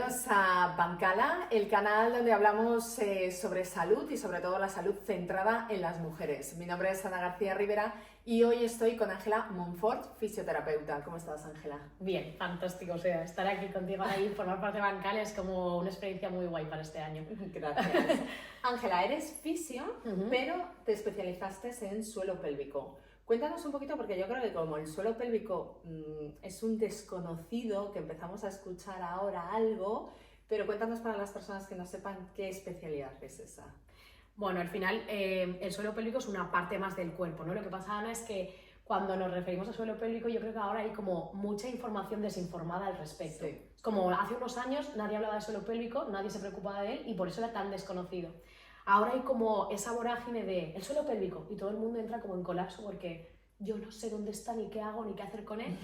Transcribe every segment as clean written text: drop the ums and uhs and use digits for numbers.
Bienvenidos a Pancala, el canal donde hablamos sobre salud y sobre todo la salud centrada en las mujeres. Mi nombre es Ana García Rivera y hoy estoy con Ángela Monfort, fisioterapeuta. ¿Cómo estás, Ángela? Bien, fantástico. O sea, estar aquí contigo y formar parte de Pancala es como una experiencia muy guay para este año. Gracias. Ángela, eres fisio, pero te especializaste en suelo pélvico. Cuéntanos un poquito, porque yo creo que como el suelo pélvico es un desconocido, que empezamos a escuchar ahora algo, pero cuéntanos para las personas que no sepan qué especialidad es esa. Bueno, al final el suelo pélvico es una parte más del cuerpo, ¿no? Lo que pasa, Ana, es que cuando nos referimos al suelo pélvico yo creo que ahora hay como mucha información desinformada al respecto. Sí. Como hace unos años nadie hablaba de suelo pélvico, nadie se preocupaba de él y por eso era tan desconocido. Ahora hay como esa vorágine de el suelo pélvico y todo el mundo entra como en colapso porque yo no sé dónde está, ni qué hago, ni qué hacer con él.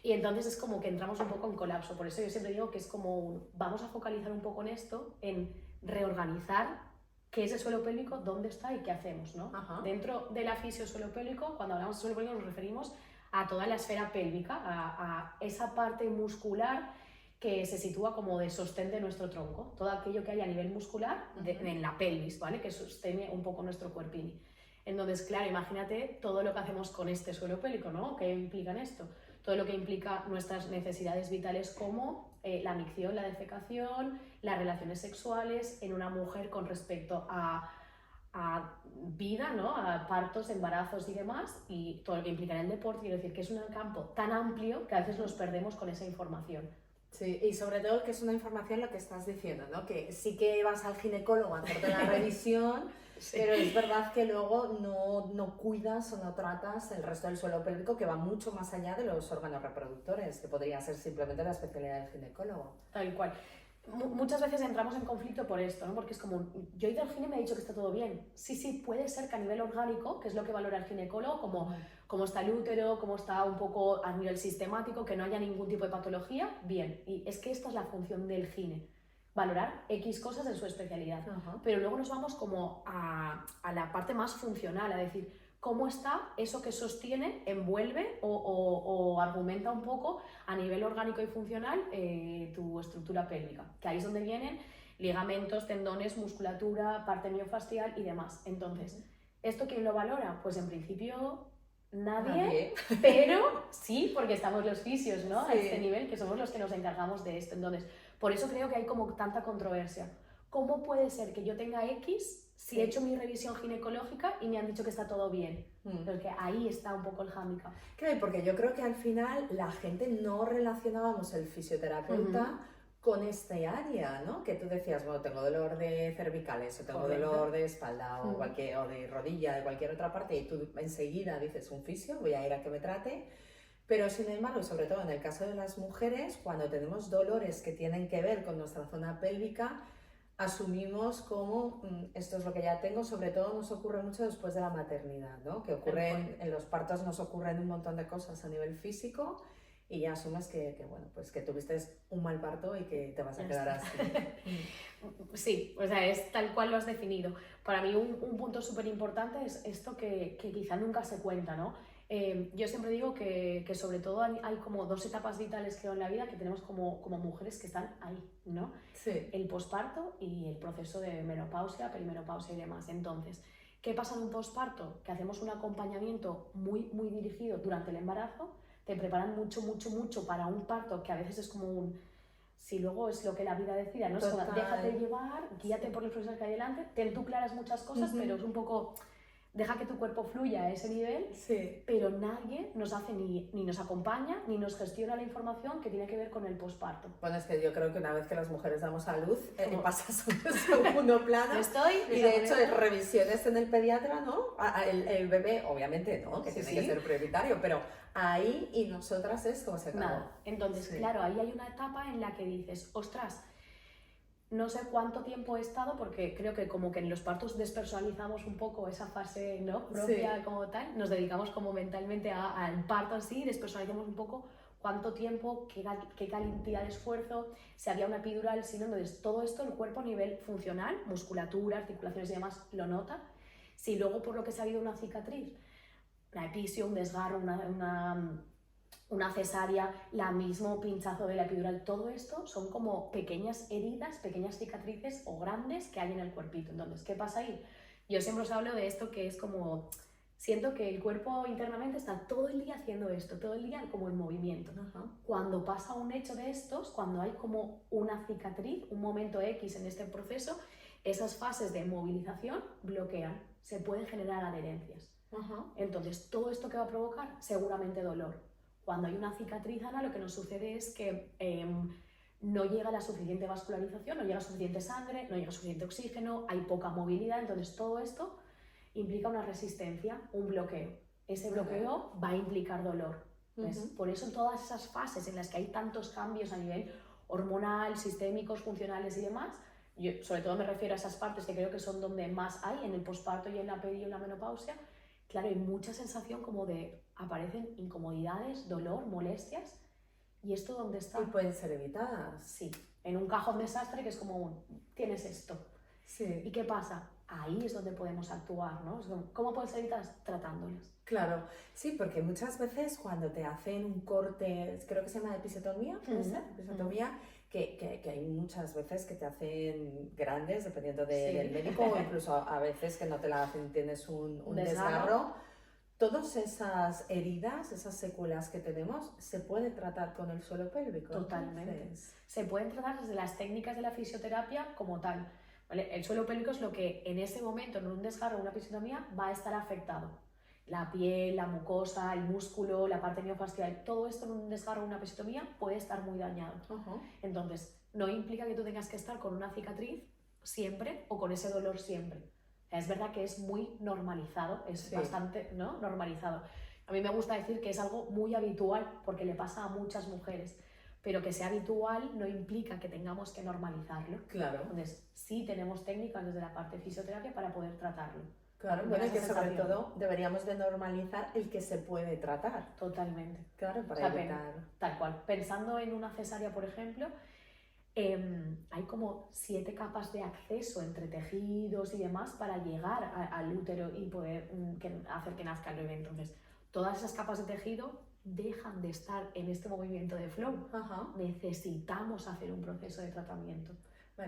Y entonces es como que entramos un poco en colapso. Por eso yo siempre digo que es como vamos a focalizar un poco en esto, en reorganizar qué es el suelo pélvico, dónde está y qué hacemos, ¿no? Dentro de la fisio suelo pélvico, cuando hablamos de suelo pélvico nos referimos a toda la esfera pélvica, a esa parte muscular que se sitúa como de sostén de nuestro tronco, todo aquello que hay a nivel muscular en la pelvis, ¿vale? Que sostiene un poco nuestro cuerpini. Entonces, claro, imagínate todo lo que hacemos con este suelo pélvico, ¿no? ¿Qué implica en esto? Todo lo que implica nuestras necesidades vitales como la micción, la defecación, las relaciones sexuales en una mujer con respecto a vida, ¿no? A partos, embarazos y demás, y todo lo que implica en el deporte. Quiero decir que es un campo tan amplio que a veces nos perdemos con esa información. Sí, y sobre todo que es una información lo que estás diciendo, ¿no? Que sí que vas al ginecólogo a hacerte la revisión, sí, pero es verdad que luego no cuidas o no tratas el resto del suelo pélvico, que va mucho más allá de los órganos reproductores, que podría ser simplemente la especialidad del ginecólogo. Tal cual. Muchas veces entramos en conflicto por esto, ¿no? Porque es como, yo he ido al gine y me ha dicho que está todo bien. Sí, puede ser que a nivel orgánico, que es lo que valora el ginecólogo, como cómo está el útero, cómo está un poco a nivel sistemático, que no haya ningún tipo de patología, bien. Y es que esta es la función del gine, valorar X cosas en su especialidad. Pero luego nos vamos como a la parte más funcional, a decir, cómo está eso que sostiene, envuelve o argumenta un poco a nivel orgánico y funcional tu estructura pélvica, que ahí es donde vienen ligamentos, tendones, musculatura, parte miofascial y demás. Entonces, ¿esto quién lo valora? Pues en principio nadie. Pero sí, porque estamos los fisios, ¿no? Sí. A este nivel, que somos los que nos encargamos de esto. Entonces, por eso creo que hay como tanta controversia. ¿Cómo puede ser que yo tenga X si he hecho mi revisión ginecológica y me han dicho que está todo bien? Porque ahí está un poco el hándicap. Claro, porque yo creo que al final la gente no relacionábamos el fisioterapeuta con este área, ¿no? Que tú decías, bueno, tengo dolor de cervicales o tengo dolor de espalda o de rodilla, de cualquier otra parte, y tú enseguida dices, un fisio, voy a ir a que me trate. Pero sin embargo, sobre todo en el caso de las mujeres, cuando tenemos dolores que tienen que ver con nuestra zona pélvica, asumimos como esto es lo que ya tengo. Sobre todo nos ocurre mucho después de la maternidad, ¿no? Que ocurren, en los partos nos ocurren un montón de cosas a nivel físico y ya asumes bueno, pues que tuviste un mal parto y que te vas a quedar así. Sí, o sea, es tal cual lo has definido. Para mí un punto súper importante es esto que quizá nunca se cuenta, ¿no? Yo siempre digo que sobre todo hay como dos etapas vitales, creo, en la vida que tenemos como mujeres que están ahí, ¿no? Sí. El posparto y el proceso de menopausia, perimenopausia y demás. Entonces, ¿qué pasa en un posparto? Que hacemos un acompañamiento muy dirigido durante el embarazo, te preparan mucho para un parto que a veces es como si luego es lo que la vida decida, ¿no? Es como, déjate llevar, guíate por los profesores que hay delante, ten tú claras muchas cosas, pero es un poco, deja que tu cuerpo fluya a ese nivel, pero nadie nos hace ni nos acompaña, ni nos gestiona la información que tiene que ver con el posparto. Bueno, es que yo creo que una vez que las mujeres damos a luz, pasas a un segundo plano. Y de hecho, revisiones en el pediatra, ¿no? El bebé, obviamente, ¿no? Que tiene que ser prioritario, pero ahí y nosotras es como se acabó. Nada. Entonces, claro, ahí hay una etapa en la que dices, ostras, no sé cuánto tiempo he estado, porque creo que como que en los partos despersonalizamos un poco esa fase, ¿no? Propia como tal, nos dedicamos como mentalmente al parto así, despersonalizamos un poco cuánto tiempo, qué cantidad de esfuerzo, si había una epidural, si no. Entonces todo esto el cuerpo a nivel funcional, musculatura, articulaciones y demás, lo nota. Si luego por lo que se ha habido una cicatriz, una episio, un desgarro, una cesárea, la mismo pinchazo de la epidural, todo esto son como pequeñas heridas, pequeñas cicatrices o grandes que hay en el cuerpito. Entonces, ¿qué pasa ahí? Yo siempre os hablo de esto que es como, siento que el cuerpo internamente está todo el día haciendo esto, todo el día como en movimiento. Cuando pasa un hecho de estos, cuando hay como una cicatriz, un momento X en este proceso, esas fases de movilización bloquean, se pueden generar adherencias. Entonces, ¿todo esto qué va a provocar? Seguramente dolor. Cuando hay una cicatriz, Ana, lo que nos sucede es que no llega la suficiente vascularización, no llega suficiente sangre, no llega suficiente oxígeno, hay poca movilidad, entonces todo esto implica una resistencia, un bloqueo. Ese bloqueo va a implicar dolor. Por eso en todas esas fases en las que hay tantos cambios a nivel hormonal, sistémicos, funcionales y demás, yo sobre todo me refiero a esas partes que creo que son donde más hay, en el posparto y en la peri y en la menopausia. Claro, hay mucha sensación como de aparecen incomodidades, dolor, molestias. ¿Y esto dónde está? Y pueden ser evitadas. Sí, en un cajón desastre que es como tienes esto. Sí. ¿Y qué pasa? Ahí es donde podemos actuar, ¿no? ¿Cómo puedes evitadas? Tratándolas. Claro, sí, porque muchas veces cuando te hacen un corte, creo que se llama episiotomía, ¿puede ser? Episiotomía, que hay muchas veces que te hacen grandes, dependiendo del médico, o incluso a veces que no te la hacen, tienes un desgarro. Todas esas heridas, esas secuelas que tenemos, se pueden tratar con el suelo pélvico. Totalmente. Entonces... Se pueden tratar desde las técnicas de la fisioterapia como tal. ¿Vale? El suelo pélvico es lo que en ese momento, en un desgarro o una episiotomía, va a estar afectado. La piel, la mucosa, el músculo, la parte miofascial, todo esto en un desgarro o una episiotomía puede estar muy dañado. Entonces, no implica que tú tengas que estar con una cicatriz siempre o con ese dolor siempre. Es verdad que es muy normalizado, es bastante, ¿no?, normalizado. A mí me gusta decir que es algo muy habitual porque le pasa a muchas mujeres, pero que sea habitual no implica que tengamos que normalizarlo. Claro. Entonces, sí tenemos técnicas desde la parte de fisioterapia para poder tratarlo. Claro, bueno, y que sobre todo deberíamos de normalizar el que se puede tratar. Totalmente. Claro, para evitar... Tal cual. Pensando en una cesárea, por ejemplo, hay como 7 capas de acceso entre tejidos y demás para llegar al útero y poder hacer que nazca el bebé. Entonces, todas esas capas de tejido dejan de estar en este movimiento de flow. Necesitamos hacer un proceso de tratamiento.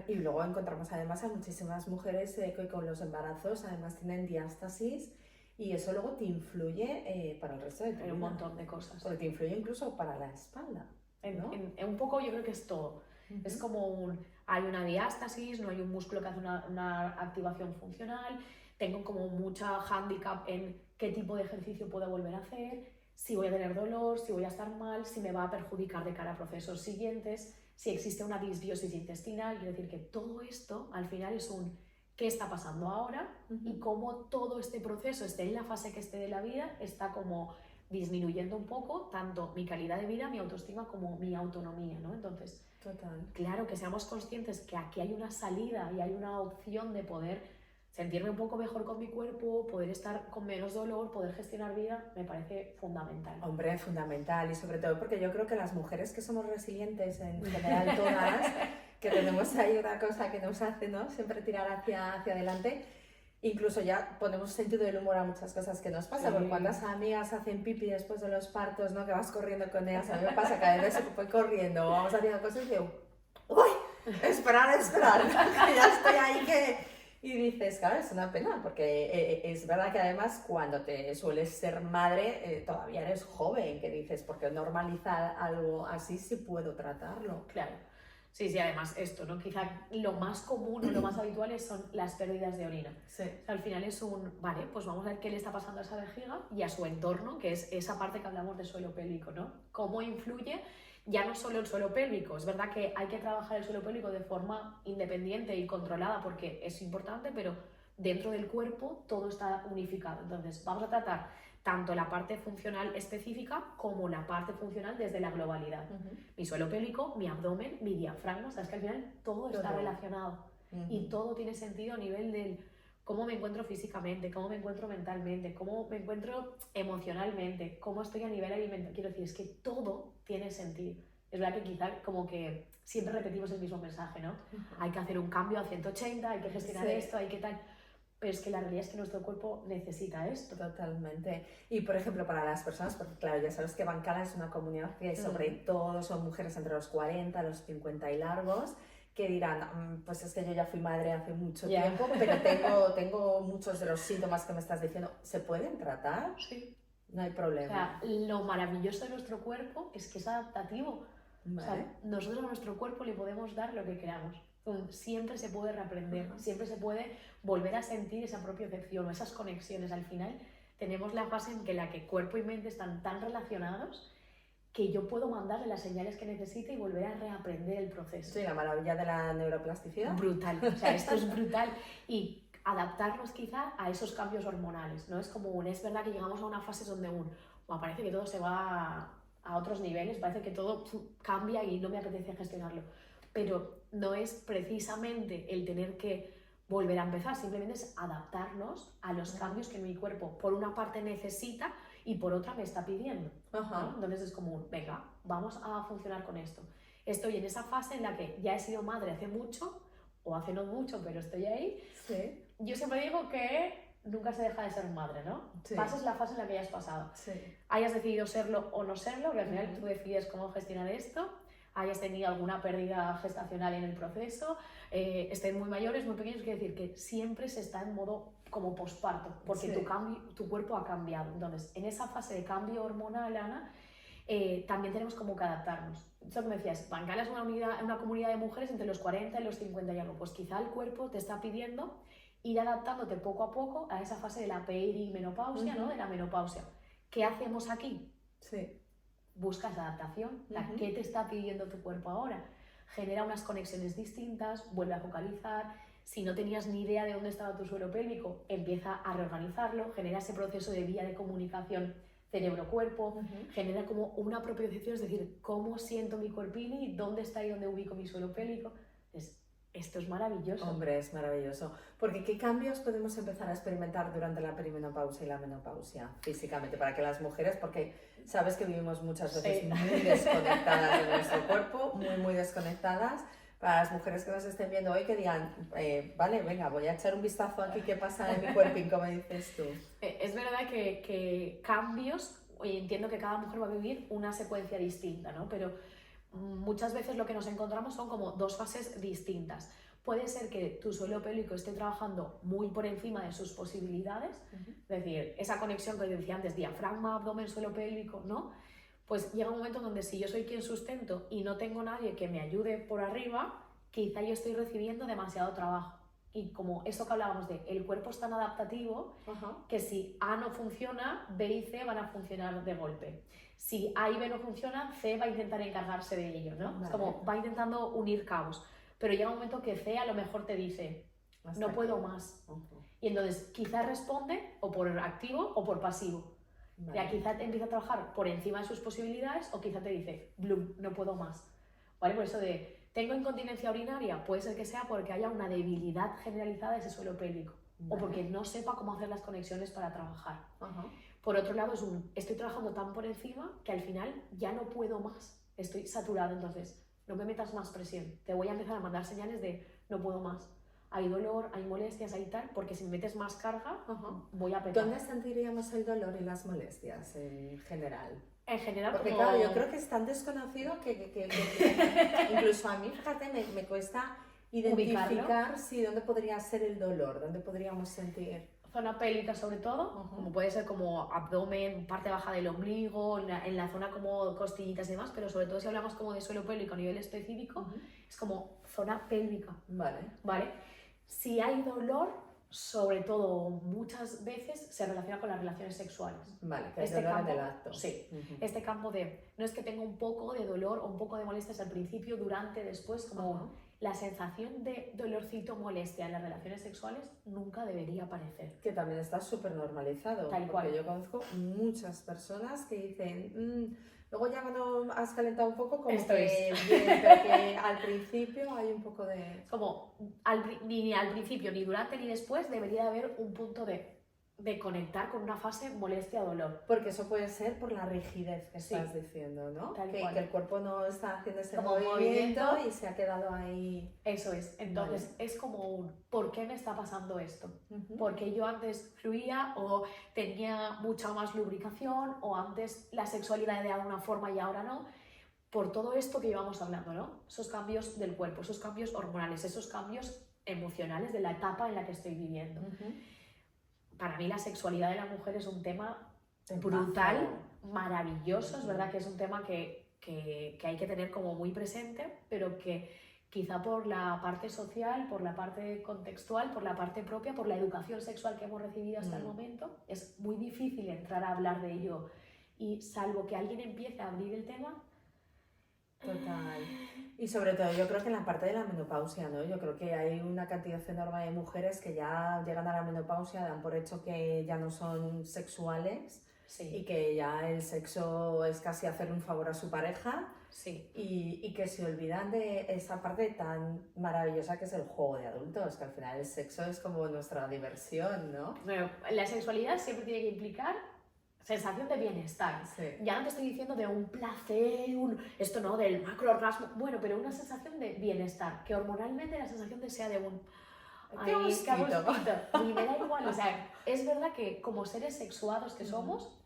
Y luego encontramos además a muchísimas mujeres que con los embarazos además tienen diástasis y eso luego te influye para el resto de tu vida. Un montón de cosas. Porque te influye incluso para la espalda, ¿no? En un poco yo creo que es todo. Es como hay una diástasis, no hay un músculo que hace una activación funcional, tengo como mucha hándicap en qué tipo de ejercicio puedo volver a hacer, si voy a tener dolor, si voy a estar mal, si me va a perjudicar de cara a procesos siguientes, si existe una disbiosis intestinal. Quiero decir que todo esto al final es qué está pasando ahora y cómo todo este proceso, esté en la fase que esté de la vida, está como disminuyendo un poco tanto mi calidad de vida, mi autoestima como mi autonomía, ¿no? Entonces, claro, que seamos conscientes que aquí hay una salida y hay una opción de poder sentirme un poco mejor con mi cuerpo, poder estar con menos dolor, poder gestionar vida, me parece fundamental. Hombre, fundamental, y sobre todo porque yo creo que las mujeres que somos resilientes en general todas, que tenemos ahí una cosa que nos hace, ¿no?, siempre tirar hacia adelante, incluso ya ponemos sentido del humor a muchas cosas que nos pasa, porque cuántas amigas hacen pipi después de los partos, ¿no?, que vas corriendo con ellas. A mí me pasa cada vez que voy corriendo, vamos haciendo cosas y digo, ¡uy! Esperar, que ya estoy ahí que... Y dices, claro, es una pena, porque es verdad que además cuando te sueles ser madre, todavía eres joven, que dices, porque normalizar algo así sí puedo tratarlo. Claro. Sí, además esto, ¿no? Quizá lo más común o lo más habitual son las pérdidas de orina. Sí. O sea, al final es vale, pues vamos a ver qué le está pasando a esa vejiga y a su entorno, que es esa parte que hablamos de suelo pélvico, ¿no? Cómo influye ya no solo el suelo pélvico. Es verdad que hay que trabajar el suelo pélvico de forma independiente y controlada porque es importante, pero dentro del cuerpo todo está unificado. Entonces, vamos a tratar tanto la parte funcional específica como la parte funcional desde la globalidad. Mi suelo pélvico, mi abdomen, mi diafragma, o sea, es que al final todo está relacionado y todo tiene sentido a nivel del cómo me encuentro físicamente, cómo me encuentro mentalmente, cómo me encuentro emocionalmente, cómo estoy a nivel alimentario. Quiero decir, es que todo tiene sentido. Es verdad que quizá como que siempre repetimos el mismo mensaje, ¿no? Hay que hacer un cambio a 180, hay que gestionar esto, hay que tal... pero es que la realidad es que nuestro cuerpo necesita esto. Totalmente. Y por ejemplo, para las personas, porque claro, ya sabes que Bancala es una comunidad que sobre todo son mujeres entre los 40, los 50 y largos, que dirán, pues es que yo ya fui madre hace mucho tiempo, pero tengo muchos de los síntomas que me estás diciendo. ¿Se pueden tratar? Sí. No hay problema. O sea, lo maravilloso de nuestro cuerpo es que es adaptativo. Vale. O sea, nosotros a nuestro cuerpo le podemos dar lo que queramos. Siempre se puede reaprender, siempre se puede volver a sentir esa propiocepción o esas conexiones. Al final tenemos la fase en que la que cuerpo y mente están tan relacionados que yo puedo mandarle las señales que necesite y volver a reaprender el proceso. Sí, la maravilla de la neuroplasticidad. Brutal, o sea, esto es brutal. Y adaptarnos quizá a esos cambios hormonales, ¿no? Es verdad que llegamos a una fase donde parece que todo se va a otros niveles, parece que todo cambia y no me apetece gestionarlo. Pero no es precisamente el tener que volver a empezar, simplemente es adaptarnos a los cambios que mi cuerpo por una parte necesita y por otra me está pidiendo, ¿no? Entonces es como, venga, vamos a funcionar con esto. Estoy en esa fase en la que ya he sido madre hace mucho, o hace no mucho, pero estoy ahí. Sí. Yo siempre digo que nunca se deja de ser madre, ¿no? Sí. Pases la fase en la que hayas pasado. Sí. Hayas decidido serlo o no serlo, que al final tú decides cómo gestionar esto, hayas tenido alguna pérdida gestacional en el proceso, estén muy mayores, muy pequeños, quiere decir que siempre se está en modo como posparto, porque tu cuerpo ha cambiado. Entonces, en esa fase de cambio hormonal, Ana, también tenemos como que adaptarnos. Eso que me decías, Bancala es una comunidad de mujeres entre los 40 y los 50 y algo, pues quizá el cuerpo te está pidiendo ir adaptándote poco a poco a esa fase de la perimenopausia, ¿no? De la menopausia. ¿Qué hacemos aquí? Sí. Buscas adaptación. ¿Qué te está pidiendo tu cuerpo ahora? Genera unas conexiones distintas, vuelve a focalizar. Si no tenías ni idea de dónde estaba tu suelo pélvico, empieza a reorganizarlo, genera ese proceso de vía de comunicación cerebro-cuerpo, genera como una propiocepción, es decir, cómo siento mi cuerpini, dónde está y dónde ubico mi suelo pélvico. Esto es maravilloso. Hombre, es maravilloso. Porque ¿qué cambios podemos empezar a experimentar durante la perimenopausia y la menopausia físicamente para que las mujeres, porque sabes que vivimos muchas veces muy desconectadas de nuestro cuerpo, muy desconectadas, para las mujeres que nos estén viendo hoy que digan, vale, venga, voy a echar un vistazo aquí qué pasa en mi cuerpo, como dices tú. Es verdad que cambios, entiendo que cada mujer va a vivir una secuencia distinta, ¿no? Pero muchas veces lo que nos encontramos son como dos fases distintas. Puede ser que tu suelo pélvico esté trabajando muy por encima de sus posibilidades, es decir, esa conexión que decía antes, diafragma, abdomen, suelo pélvico, ¿no? Pues llega un momento donde si yo soy quien sustento y no tengo nadie que me ayude por arriba, quizá yo estoy recibiendo demasiado trabajo. Y como esto que hablábamos de el cuerpo es tan adaptativo que si A no funciona, B y C van a funcionar de golpe. Si A y B no funcionan, C va a intentar encargarse de ello, ¿no? Vale. Es como va intentando unir cabos. Pero llega un momento que C a lo mejor te dice, no puedo más. Y entonces quizás responde o por activo o por pasivo. Vale. Ya quizá empieza a trabajar por encima de sus posibilidades o quizá te dice, bloom, no puedo más. ¿Vale? Por eso de, ¿tengo incontinencia urinaria? Puede ser que sea porque haya una debilidad generalizada de ese suelo pélvico. Vale. O porque no sepa cómo hacer las conexiones para trabajar. Por otro lado, estoy trabajando tan por encima que al final ya no puedo más. Estoy saturado, entonces no me metas más presión. Te voy a empezar a mandar señales de no puedo más. Hay dolor, hay molestias, hay tal, porque si me metes más carga, voy a petar. ¿Dónde sentiríamos el dolor y las molestias en general? En general, porque como... claro, yo creo que es tan desconocido que incluso a mí, fíjate, me cuesta identificar dónde podría ser el dolor, dónde podríamos sentir. Zona pélvica sobre todo, como puede ser como abdomen, parte baja del ombligo, en la zona como costillitas y demás, pero sobre todo si hablamos como de suelo pélvico a nivel específico, es como zona pélvica. Vale. Si hay dolor, sobre todo muchas veces se relaciona con las relaciones sexuales. Vale, que es dolor en el acto. Sí, este campo de, no es que tenga un poco de dolor o un poco de molestias al principio, durante, después, como la sensación de dolorcito, molestia en las relaciones sexuales nunca debería aparecer. Que también está súper normalizado. Tal cual. Porque yo conozco muchas personas que dicen, luego ya cuando has calentado un poco, como esto que es. bien, pero que al principio hay un poco de... Como ni al principio, ni durante, ni después debería haber un punto de de conectar con una fase molestia-dolor. Porque eso puede ser por la rigidez que Sí. estás diciendo, ¿no? Tal Que cual. el cuerpo no está haciendo ese Como movimiento y se ha quedado ahí. Eso es. Entonces es como un ¿por qué me está pasando esto? Ujú. Porque yo antes fluía o tenía mucha más lubricación o antes la sexualidad era de una forma y ahora no. Por todo esto que llevamos hablando, ¿no? Esos cambios del cuerpo, esos cambios hormonales, esos cambios emocionales de la etapa en la que estoy viviendo. Ujú. Para mí la sexualidad de la mujer es un tema Temazo. brutal, maravilloso. Es verdad que es un tema que hay que tener como muy presente, pero que quizá por la parte social, por la parte contextual, por la parte propia, por la educación sexual que hemos recibido hasta el momento, es muy difícil entrar a hablar de ello. Y salvo que alguien empiece a abrir el tema... Total. Y sobre todo yo creo que en la parte de la menopausia, ¿no? Yo creo que hay una cantidad enorme de mujeres que ya llegan a la menopausia, dan por hecho que ya no son sexuales Sí, y que ya el sexo es casi hacer un favor a su pareja sí. y que se olvidan de esa parte tan maravillosa que es el juego de adultos, que al final el sexo es como nuestra diversión, ¿no? Bueno, la sexualidad siempre tiene que implicar sensación de bienestar. Sí. Ya no te estoy diciendo de un placer, esto no, del macroorgasmo, bueno, pero una sensación de bienestar, que hormonalmente la sensación sea de un... ¡Qué gustito! Y me da igual, o sea, es verdad que como seres sexuados que somos,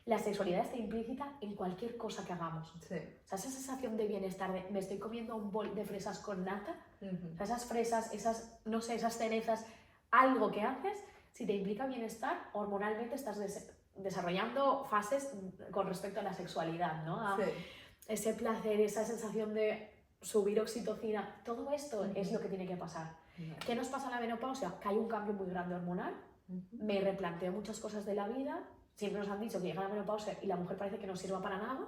la sexualidad está implícita en cualquier cosa que hagamos. Sí. O sea, esa sensación de bienestar, de me estoy comiendo un bol de fresas con nata, Uh-huh. o sea, esas fresas, esas, no sé, esas cerezas, algo que haces, si te implica bienestar, hormonalmente estás desarrollando fases con respecto a la sexualidad, ¿no? A ese placer, esa sensación de subir oxitocina, todo esto es lo que tiene que pasar. ¿Qué nos pasa en la menopausia? Que hay un cambio muy grande hormonal, me replanteo muchas cosas de la vida, siempre nos han dicho que llega la menopausia y la mujer parece que no sirva para nada,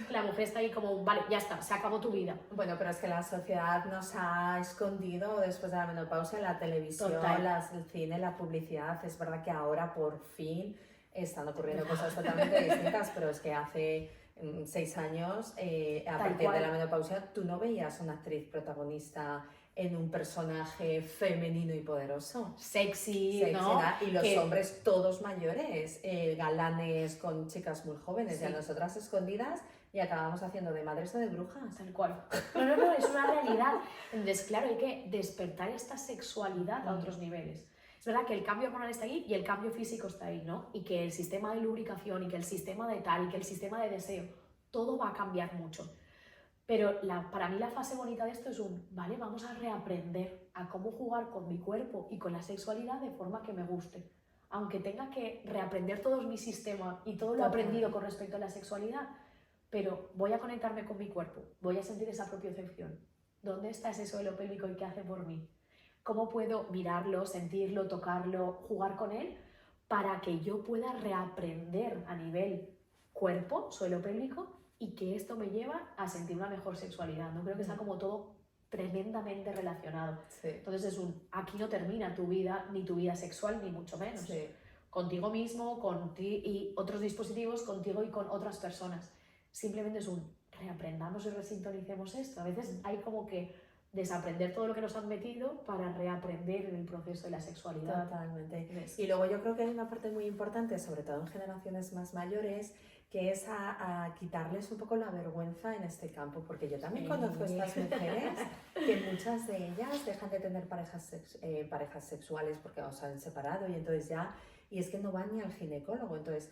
la mujer está ahí como, vale, ya está, se acabó tu vida. Bueno, pero es que la sociedad nos ha escondido después de la menopausia la televisión, el cine, la publicidad. Es verdad que ahora por fin están ocurriendo cosas totalmente distintas, pero es que hace 6 años, a partir de la menopausia, tú no veías una actriz protagonista en un personaje femenino y poderoso. Sexy, ¿no? ¿no? Y los hombres todos mayores, galanes con chicas muy jóvenes, y a nosotras escondidas, y acabamos haciendo de madres o de brujas. Tal cual. No, es una realidad. Entonces, claro, hay que despertar esta sexualidad a otros niveles. Es verdad que el cambio hormonal está ahí y el cambio físico está ahí, ¿no? Y que el sistema de lubricación y que el sistema de tal y que el sistema de deseo, todo va a cambiar mucho. Pero para mí la fase bonita de esto es vale, vamos a reaprender a cómo jugar con mi cuerpo y con la sexualidad de forma que me guste. Aunque tenga que reaprender todo mi sistema y todo lo aprendido con respecto a la sexualidad, pero voy a conectarme con mi cuerpo, voy a sentir esa propiocepción. ¿Dónde está ese suelo pélvico y qué hace por mí? ¿Cómo puedo mirarlo, sentirlo, tocarlo, jugar con él para que yo pueda reaprender a nivel cuerpo, suelo pélvico, y que esto me lleva a sentir una mejor sexualidad? No creo que está como todo tremendamente relacionado. Sí. Entonces aquí no termina tu vida, ni tu vida sexual, ni mucho menos. Sí. Contigo mismo, y otros dispositivos, contigo y con otras personas. Simplemente es reaprendamos y resintonicemos esto. A veces hay como que desaprender todo lo que nos han metido para reaprender en el proceso de la sexualidad. Totalmente. Y luego yo creo que hay una parte muy importante, sobre todo en generaciones más mayores, que es a quitarles un poco la vergüenza en este campo, porque yo también conozco estas mujeres que muchas de ellas dejan de tener parejas sexuales porque se han separado y es que no van ni al ginecólogo. Entonces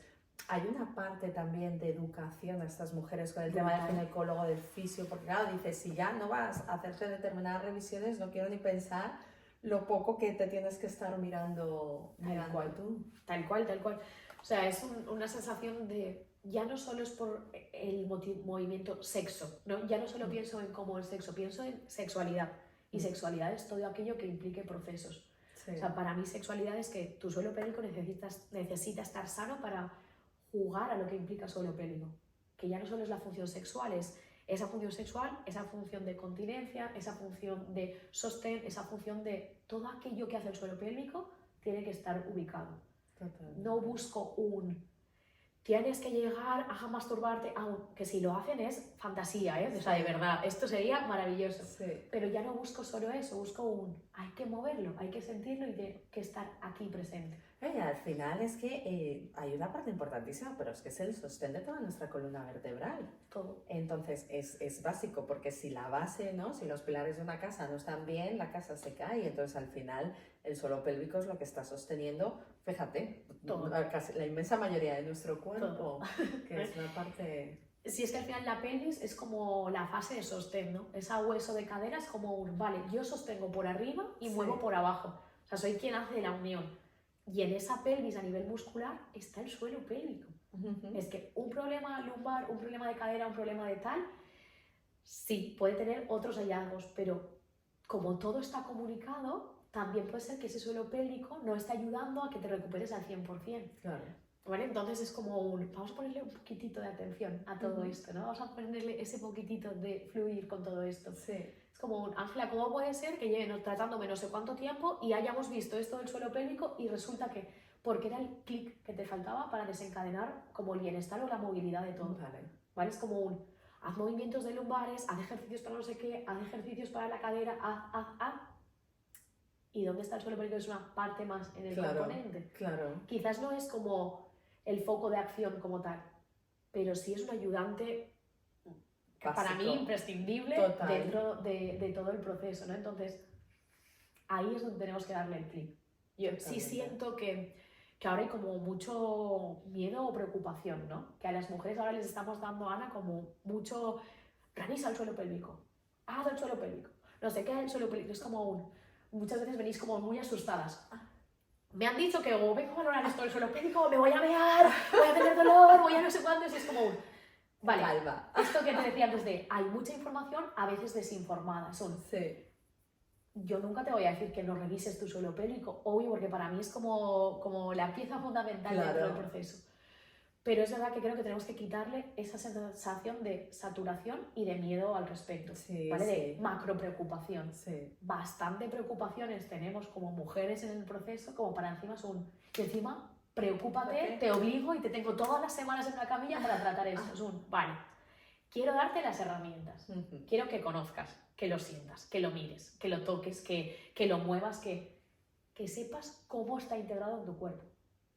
hay una parte también de educación a estas mujeres con el tema del ginecólogo, del fisio, porque claro, dices, si ya no vas a hacerte determinadas revisiones, no quiero ni pensar lo poco que te tienes que estar mirando tú. Tal cual. O sea, es una sensación de... Ya no solo es por el movimiento sexo, ¿no? Ya no solo pienso en cómo el sexo, pienso en sexualidad. Y sexualidad es todo aquello que implique procesos. Sí. O sea, para mí sexualidad es que tu suelo pélvico necesita estar sano para jugar a lo que implica suelo pélvico. Que ya no solo es la función sexual, es esa función sexual, esa función de continencia, esa función de sostén, esa función de todo aquello que hace el suelo pélvico tiene que estar ubicado. Totalmente. No busco tienes que llegar a masturbarte, aunque si lo hacen es fantasía, ¿eh? O sea, de verdad, esto sería maravilloso. Sí. Pero ya no busco solo eso, busco hay que moverlo, hay que sentirlo y hay que estar aquí presente. Al final es que hay una parte importantísima, pero es que es el sostén de toda nuestra columna vertebral. Todo. Entonces es básico, porque si la base, ¿no? Si los pilares de una casa no están bien, la casa se cae. Entonces al final el suelo pélvico es lo que está sosteniendo, fíjate, todo. Casi la inmensa mayoría de nuestro cuerpo, todo. Que es una parte... Si es que al final la pelvis es como la fase de sostén, ¿no? Esa hueso de cadera es como vale, yo sostengo por arriba y muevo por abajo. O sea, soy quien hace la unión. Y en esa pelvis a nivel muscular está el suelo pélvico. Es que un problema lumbar, un problema de cadera, un problema de tal, sí, puede tener otros hallazgos, pero como todo está comunicado, también puede ser que ese suelo pélvico no esté ayudando a que te recuperes al 100%. Claro. ¿Vale? Entonces es como vamos a ponerle un poquitito de atención a todo esto, ¿no? Vamos a ponerle ese poquitito de fluir con todo esto. Sí. Es como Ángela, ¿cómo puede ser que lleven tratándome no sé cuánto tiempo y hayamos visto esto del suelo pélvico y resulta que, porque era el clic que te faltaba para desencadenar como el bienestar o la movilidad de todo? ¿Vale? Es como haz movimientos de lumbares, haz ejercicios para no sé qué, haz ejercicios para la cadera, haz. ¿Y dónde está el suelo pélvico? Es una parte más en el componente. Claro. Quizás no es como el foco de acción como tal, pero sí es un ayudante básico, para mí imprescindible dentro de todo el proceso, ¿no? Entonces, ahí es donde tenemos que darle el clic. Yo sí siento que ahora hay como mucho miedo o preocupación, ¿no? Que a las mujeres ahora les estamos dando, Ana, como mucho, revisa el suelo pélvico, haz el suelo pélvico, no sé qué es el suelo pélvico, es como muchas veces venís como muy asustadas. Me han dicho que o vengo a valorar esto del suelo pélvico, me voy a mear, voy a tener dolor, voy a no sé cuánto, y es como vale, calma. Esto que te decía antes hay mucha información, a veces desinformada, Sí. Yo nunca te voy a decir que no revises tu suelo pélvico, obvio, porque para mí es como la pieza fundamental dentro del proceso. Pero es verdad que creo que tenemos que quitarle esa sensación de saturación y de miedo al respecto, ¿vale? De macro preocupación. Bastante preocupaciones tenemos como mujeres en el proceso, como para encima y encima, preocúpate, te obligo y te tengo todas las semanas en la camilla para tratar esto. Vale, quiero darte las herramientas, quiero que conozcas, que lo sientas, que lo mires, que lo toques, que lo muevas, que sepas cómo está integrado en tu cuerpo.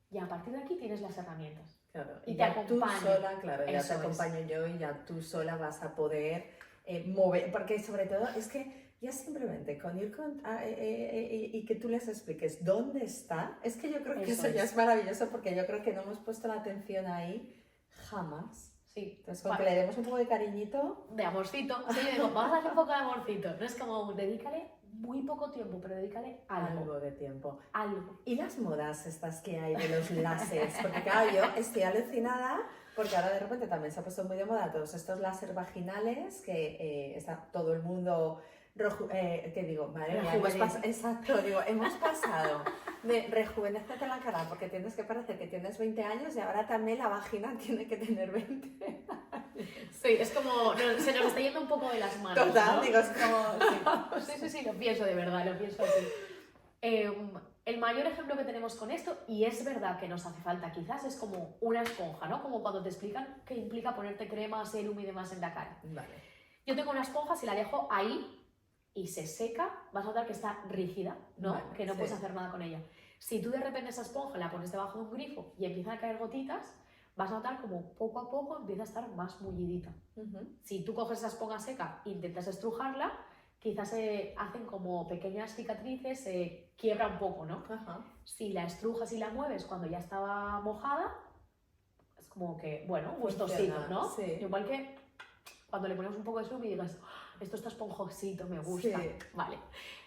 Y a partir de aquí tienes las herramientas. Claro, y ya tú sola, ya te acompaño yo y ya tú sola vas a poder mover, porque sobre todo es que ya simplemente con ir y que tú les expliques dónde está, es que yo creo que eso ya es maravilloso, porque yo creo que no hemos puesto la atención ahí jamás. Sí. Entonces, con que le demos un poco de cariñito. De amorcito. Sí, yo digo, vamos a darle un poco de amorcito. No es como, dedícale muy poco tiempo, pero dedícale algo de tiempo. Algo. ¿Y las modas estas que hay de los láseres? Porque claro, yo estoy alucinada porque ahora de repente también se ha puesto muy de moda todos estos láser vaginales que está todo el mundo... que digo, madre mía, hemos pasado de rejuvenecerte la cara porque tienes que parecer que tienes 20 años y ahora también la vagina tiene que tener 20 años. Sí, es como, se nos está yendo un poco de las manos. Total, ¿no? digo, es como... Sí, lo pienso de verdad, lo pienso así. El mayor ejemplo que tenemos con esto, y es verdad que nos hace falta quizás, es como una esponja, ¿no? Como cuando te explican qué implica ponerte crema, serum y demás en la cara. Vale. Yo tengo una esponja, si la dejo ahí y se seca, vas a notar que está rígida, ¿no? Vale, que no puedes hacer nada con ella. Si tú de repente esa esponja la pones debajo de un grifo y empiezan a caer gotitas, vas a notar como poco a poco empieza a estar más mullidita. Si tú coges esa esponja seca e intentas estrujarla, quizás se hacen como pequeñas cicatrices, se quiebra un poco, ¿no? Si la estrujas y la mueves cuando ya estaba mojada, es como que, bueno, gustosito, ¿no? Sí. Igual que cuando le ponemos un poco de serum y digas, esto está esponjosito, me gusta. Sí. Vale.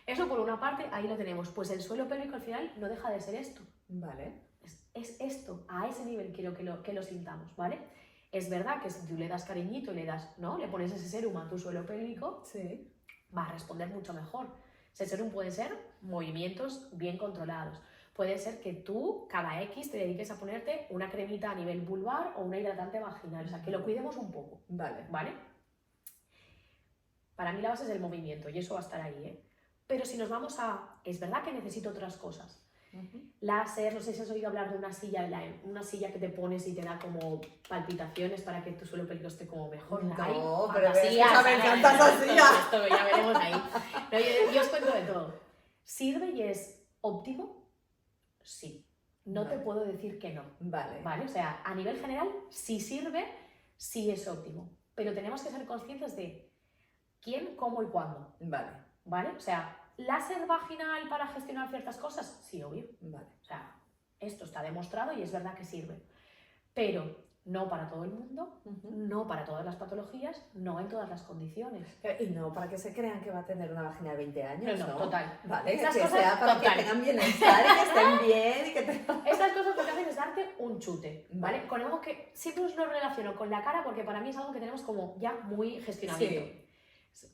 Eso por una parte, ahí lo tenemos. Pues el suelo pélvico al final no deja de ser esto. Vale. Es esto, a ese nivel quiero que lo sintamos, ¿vale? Es verdad que si tú le das cariñito y le pones ese serum a tu suelo pélvico, sí, va a responder mucho mejor. Ese serum puede ser movimientos bien controlados. Puede ser que tú, cada X, te dediques a ponerte una cremita a nivel vulvar o una hidratante vaginal. O sea, que lo cuidemos un poco. Vale. ¿Vale? Para mí la base es el movimiento y eso va a estar ahí, ¿eh? Pero si nos vamos es verdad que necesito otras cosas. Láser, no sé si has oído hablar de una silla que te pones y te da como palpitaciones para que tu suelo pélvico esté como mejor. No, pero me encanta esa silla. Esto ya veremos ahí. No, yo os cuento de todo. ¿Sirve y es óptimo? Sí. No te puedo decir que no. Vale. O sea, a nivel general, sí sirve, sí es óptimo. Pero tenemos que ser conscientes de quién, cómo y cuándo. Vale. O sea, ¿láser vaginal para gestionar ciertas cosas? Sí, obvio. Vale. O sea, esto está demostrado y es verdad que sirve. Pero no para todo el mundo, no para todas las patologías, no en todas las condiciones. Y no para que se crean que va a tener una vagina de 20 años, No, total. Vale, Estas que cosas, sea para que tengan bienestar y que estén bien. Y que Estas cosas lo que hacen es darte un chute, ¿vale? Con algo que siempre os lo relaciono con la cara porque para mí es algo que tenemos como ya muy gestionadito. Sí.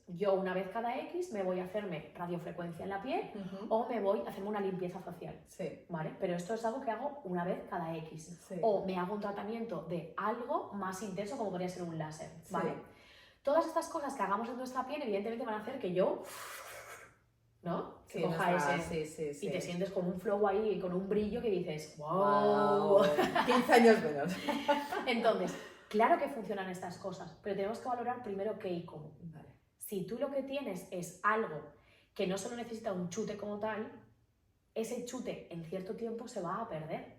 Yo una vez cada X me voy a hacerme radiofrecuencia en la piel o me voy a hacerme una limpieza facial, ¿vale? Pero esto es algo que hago una vez cada X. O me hago un tratamiento de algo más intenso como podría ser un láser, ¿vale? Todas estas cosas que hagamos en nuestra piel evidentemente van a hacer que yo, ¿no? Que coja ese y te sientes con un flow ahí, con un brillo que dices, wow. 15 años menos. Entonces, claro que funcionan estas cosas, pero tenemos que valorar primero qué y cómo. Si tú lo que tienes es algo que no solo necesita un chute como tal, ese chute en cierto tiempo se va a perder.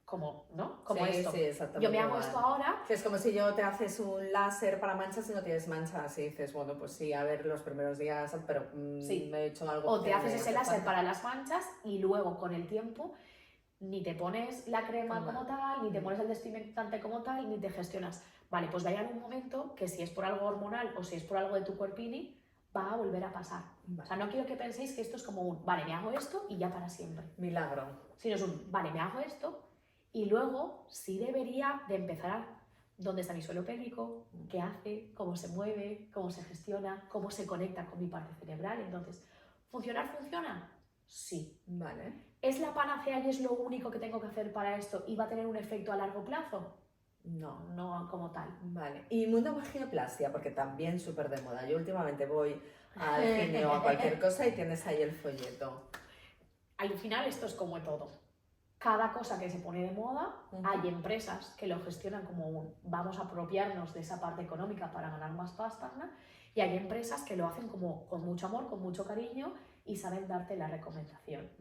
Como, ¿no? Como esto. Exactamente. Yo me hago esto ahora. Es como si yo te haces un láser para manchas y no tienes manchas y dices, bueno, pues sí, a ver, los primeros días, pero me he hecho algo. O te haces ese láser para las manchas y luego con el tiempo ni te pones la crema como tal, ni te pones el despigmentante como tal, ni te gestionas. Vale, pues va a llegar un momento que si es por algo hormonal o si es por algo de tu cuerpini, va a volver a pasar. O sea, no quiero que penséis que esto es como un, vale, me hago esto y ya para siempre. Milagro. Sino es un, vale, me hago esto y luego sí debería de empezar a dónde está mi suelo pélvico, qué hace, cómo se mueve, cómo se gestiona, cómo se conecta con mi parte cerebral. Entonces, ¿funciona? Sí. ¿Es la panacea y es lo único que tengo que hacer para esto y va a tener un efecto a largo plazo? No como tal. Y mundo vaginoplastia, porque también súper de moda. Yo últimamente voy al cine o a cualquier cosa y tienes ahí el folleto. Al final esto es como todo. Cada cosa que se pone de moda, hay empresas que lo gestionan como un vamos a apropiarnos de esa parte económica para ganar más pasta, ¿no? Y hay empresas que lo hacen como con mucho amor, con mucho cariño y saben darte la recomendación.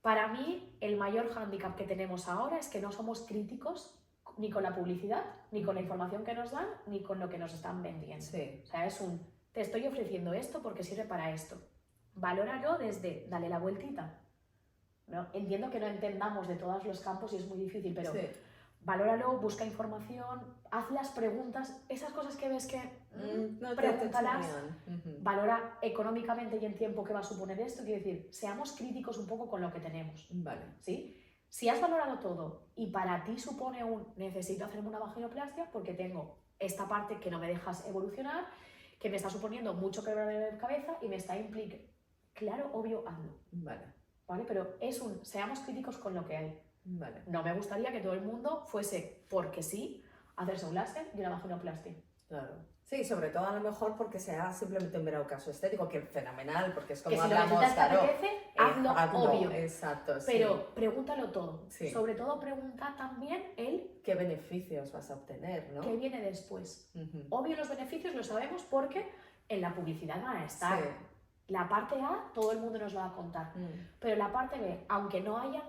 Para mí, el mayor hándicap que tenemos ahora es que no somos críticos ni con la publicidad, ni con la información que nos dan, ni con lo que nos están vendiendo. O sea, es un, te estoy ofreciendo esto porque sirve para esto. Valóralo desde, dale la vueltita. ¿No? Entiendo que no entendamos de todos los campos y es muy difícil, pero valóralo, busca información, haz las preguntas, esas cosas que ves que pregúntalas, valora económicamente y en tiempo qué va a suponer esto, quiere decir, seamos críticos un poco con lo que tenemos. ¿Sí? Si has valorado todo y para ti supone un necesito hacerme una vaginoplastia porque tengo esta parte que no me dejas evolucionar, que me está suponiendo mucho quebradero de cabeza y me está implicando, claro, obvio, hazlo. ¿Vale? Pero es un, seamos críticos con lo que hay. No me gustaría que todo el mundo fuese, porque sí, a hacerse un láser y una vaginoplastia. Sí, sobre todo a lo mejor porque sea simplemente un mero caso estético, que fenomenal, porque es como que si hablamos, lo necesitas, te apetece, hazlo, obvio. Exacto, pero pregúntalo todo. Sobre todo pregunta también qué beneficios vas a obtener, ¿no? ¿Qué viene después? Obvio los beneficios lo sabemos porque en la publicidad van a estar. La parte A todo el mundo nos va a contar, pero la parte B, aunque no hayan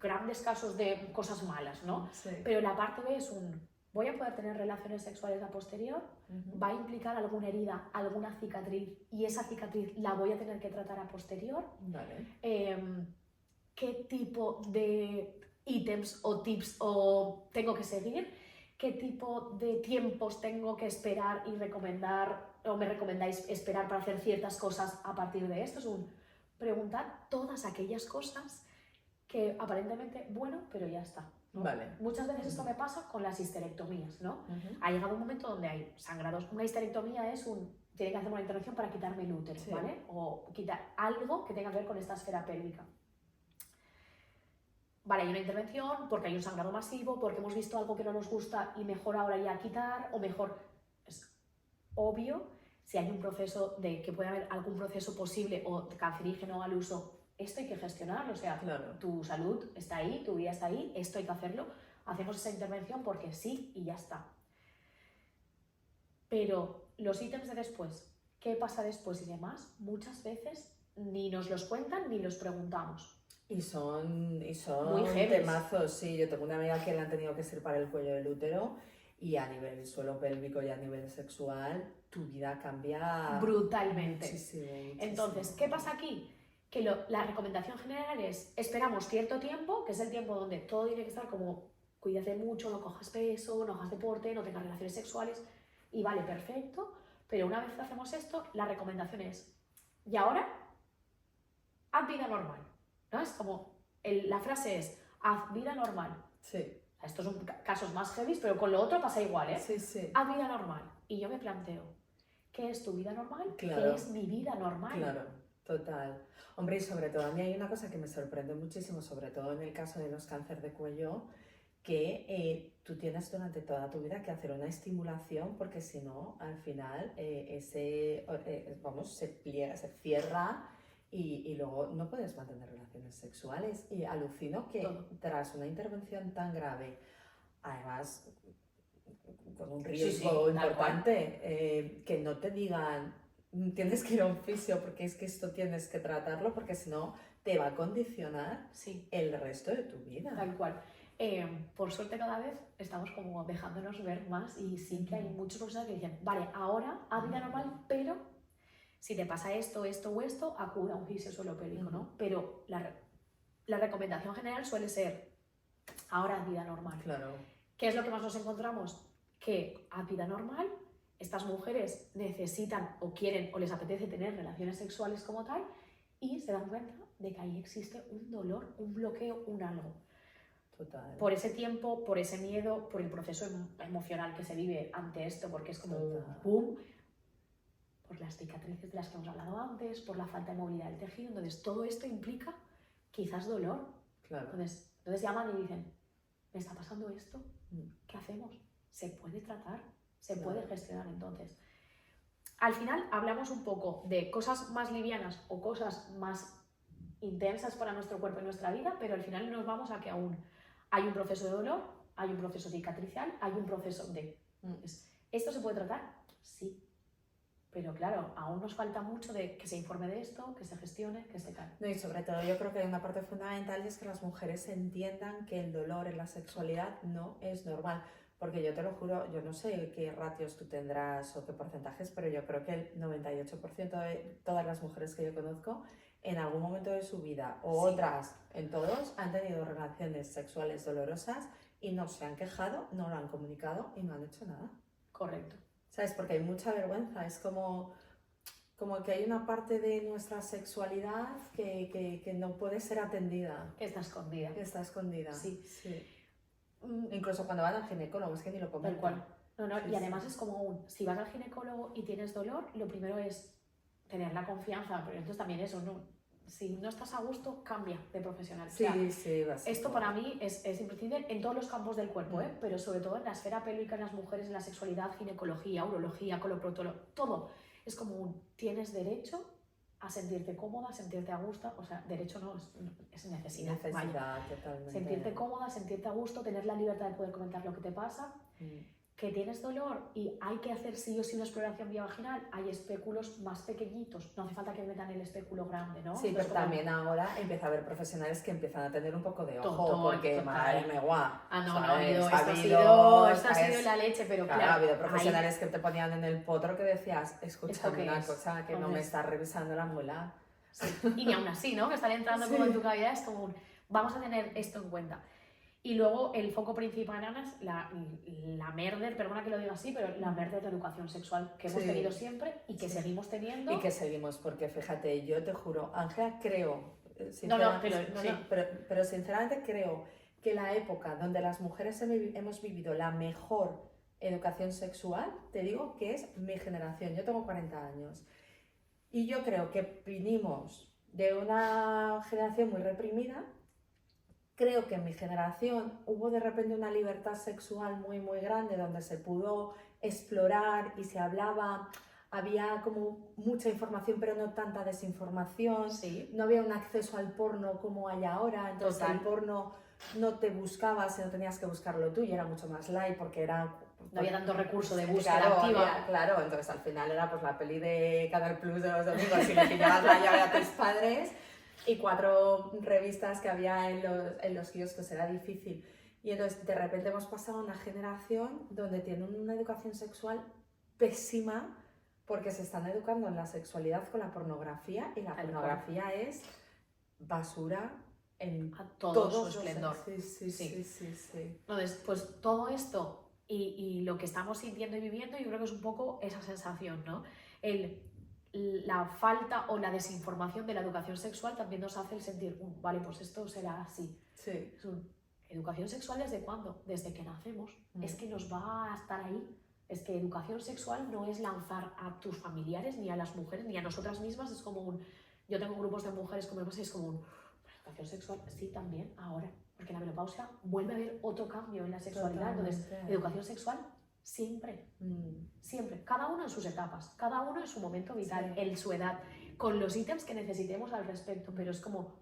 grandes casos de cosas malas, ¿no? Pero la parte B es un, voy a poder tener relaciones sexuales a posterior, va a implicar alguna herida, alguna cicatriz y esa cicatriz la voy a tener que tratar a posterior. ¿Qué tipo de ítems o tips tengo que seguir? ¿Qué tipo de tiempos tengo que esperar y recomendar o me recomendáis esperar para hacer ciertas cosas a partir de esto? Es un preguntar todas aquellas cosas que aparentemente, bueno, pero ya está, ¿no? Muchas veces esto me pasa con las histerectomías, ¿no? Ha llegado un momento donde hay sangrados. Una histerectomía es tiene que hacer una intervención para quitarme el útero, ¿vale? O quitar algo que tenga que ver con esta esfera pélvica. Vale, hay una intervención porque hay un sangrado masivo, porque hemos visto algo que no nos gusta y mejor ahora ya quitar, o mejor, es obvio, si hay un proceso que puede haber algún proceso posible o cancerígeno al uso, esto hay que gestionarlo, o sea, Claro. tu salud está ahí, tu vida está ahí, esto hay que hacerlo, hacemos esa intervención porque sí y ya está. Pero los ítems de después, qué pasa después y demás, muchas veces ni nos los cuentan ni los preguntamos. Y son Muy heavy. temazos, sí. Yo tengo una amiga que le han tenido que extirpar el cuello del útero y a nivel suelo pélvico y a nivel sexual, tu vida cambia Brutalmente. muchísimo. Entonces, ¿qué pasa aquí? Que la recomendación general es, esperamos cierto tiempo, que es el tiempo donde todo tiene que estar como, cuídate mucho, no cojas peso, no hagas deporte, no tengas relaciones sexuales, y vale, perfecto, pero una vez que hacemos esto, la recomendación es, y ahora, haz vida normal, ¿no? Es como, la frase es, haz vida normal. Sí. Estos son casos más heavy, pero con lo otro pasa igual, ¿eh? Sí, sí. Haz vida normal. Y yo me planteo, ¿qué es tu vida normal? Claro. ¿Qué es mi vida normal? Claro, total. Hombre, y sobre todo, a mí hay una cosa que me sorprende muchísimo, sobre todo en el caso de los cánceres de cuello, que tú tienes durante toda tu vida que hacer una estimulación porque si no, al final se pliega, se cierra y luego no puedes mantener relaciones sexuales. Y alucino que tras una intervención tan grave, además con un riesgo importante, que no te digan tienes que ir a un fisio porque es que esto tienes que tratarlo porque si no te va a condicionar el resto de tu vida. Tal cual. Por suerte cada vez estamos como dejándonos ver más y sí que hay muchos profesionales que dicen, vale, ahora haz vida normal, pero si te pasa esto, esto o esto, acude a un fisio suelo pélvico, ¿no? Pero la recomendación general suele ser, ahora haz vida normal. Claro. ¿Qué es lo que más nos encontramos? Que haz vida normal, estas mujeres necesitan o quieren o les apetece tener relaciones sexuales como tal y se dan cuenta de que ahí existe un dolor, un bloqueo, un algo. Total. Por ese tiempo, por ese miedo, por el proceso emocional que se vive ante esto, porque es como un boom, por las cicatrices de las que hemos hablado antes, por la falta de movilidad del tejido. Entonces, todo esto implica quizás dolor. Claro. Entonces llaman y dicen, ¿me está pasando esto? ¿Qué hacemos? ¿Se puede tratar? ¿Se puede gestionar entonces? Al final hablamos un poco de cosas más livianas o cosas más intensas para nuestro cuerpo y nuestra vida, pero al final nos vamos a que aún hay un proceso de dolor, hay un proceso cicatricial, hay un proceso de... ¿Esto se puede tratar? Sí. Pero claro, aún nos falta mucho de que se informe de esto, que se gestione, que se tal. No, y sobre todo yo creo que hay una parte fundamental y es que las mujeres entiendan que el dolor en la sexualidad no es normal. Porque yo te lo juro, yo no sé qué ratios tú tendrás o qué porcentajes, pero yo creo que el 98% de todas las mujeres que yo conozco en algún momento de su vida o otras en todos han tenido relaciones sexuales dolorosas y no se han quejado, no lo han comunicado y no han hecho nada. Correcto. ¿Sabes? Porque hay mucha vergüenza, es como que hay una parte de nuestra sexualidad que no puede ser atendida. Que está escondida. Que está escondida. Sí. Incluso cuando van al ginecólogo, es que ni lo comentan. Tal cual. No, y además es como si vas al ginecólogo y tienes dolor, lo primero es tener la confianza, pero entonces también eso, ¿no? Si no estás a gusto, cambia de profesional. Sí, esto para mí es imprescindible en todos los campos del cuerpo, pero sobre todo en la esfera pélvica, en las mujeres, en la sexualidad, ginecología, urología, coloproctología, todo. Es como tienes derecho a sentirte cómoda, a sentirte a gusto, o sea, derecho no, es necesidad. Totalmente. Sentirte cómoda, sentirte a gusto, tener la libertad de poder comentar lo que te pasa. Que tienes dolor y hay que hacer sí o sí una exploración vía-vaginal, hay espéculos más pequeñitos, no hace falta que metan el espéculo grande, ¿no? Sí, pero también ahora empieza a haber profesionales que empiezan a tener un poco de ojo, porque madre mía, guau. Esto ha sido la leche, pero claro. Ha habido profesionales que te ponían en el potro que decías, escúchame una cosa, que no me está revisando la muela. Sí. Y ni aún así, ¿no? Que están entrando como en tu cavidad, es como vamos a tener esto en cuenta. Y luego el foco principal, Ana, es la merder, perdona que lo diga así, pero la merder de educación sexual que hemos tenido siempre y que seguimos teniendo. Y que seguimos, porque fíjate, yo te juro, Ángela, creo, pero sinceramente creo que la época donde las mujeres hemos vivido la mejor educación sexual, te digo que es mi generación. Yo tengo 40 años y yo creo que vinimos de una generación muy reprimida. Creo que en mi generación hubo de repente una libertad sexual muy, muy grande donde se pudo explorar y se hablaba había como mucha información pero no tanta desinformación, Sí. no había un acceso al porno como hay ahora, entonces Total. el porno no te buscabas, no tenías que buscarlo tú y era mucho más light porque era... No había tanto recurso de búsqueda Claro, activa. claro, entonces al final era pues la peli de Canal Plus de los domingos y le pillabas la llave a tus padres y 4 revistas que había en los kioscos, era difícil. Y entonces de repente hemos pasado a una generación donde tienen una educación sexual pésima porque se están educando en la sexualidad con la pornografía y la pornografía es basura en a todo su los esplendor. Sí. Entonces, pues todo esto y lo que estamos sintiendo y viviendo, yo creo que es un poco esa sensación, ¿no? La falta o la desinformación de la educación sexual también nos hace el sentir, vale, pues esto será así. Sí. ¿Educación sexual desde cuándo? Desde que nacemos. Es que nos va a estar ahí. Es que educación sexual no es lanzar a tus familiares, ni a las mujeres, ni a nosotras mismas. Es como un... Yo tengo grupos de mujeres como es como un... Educación sexual, sí, también, ahora. Porque la menopausia vuelve a haber otro cambio en la sexualidad. Totalmente. Entonces, educación sexual siempre. Siempre. Cada uno en sus etapas. Cada uno en su momento vital, sí. en su edad. Con los ítems que necesitemos al respecto. Pero es como...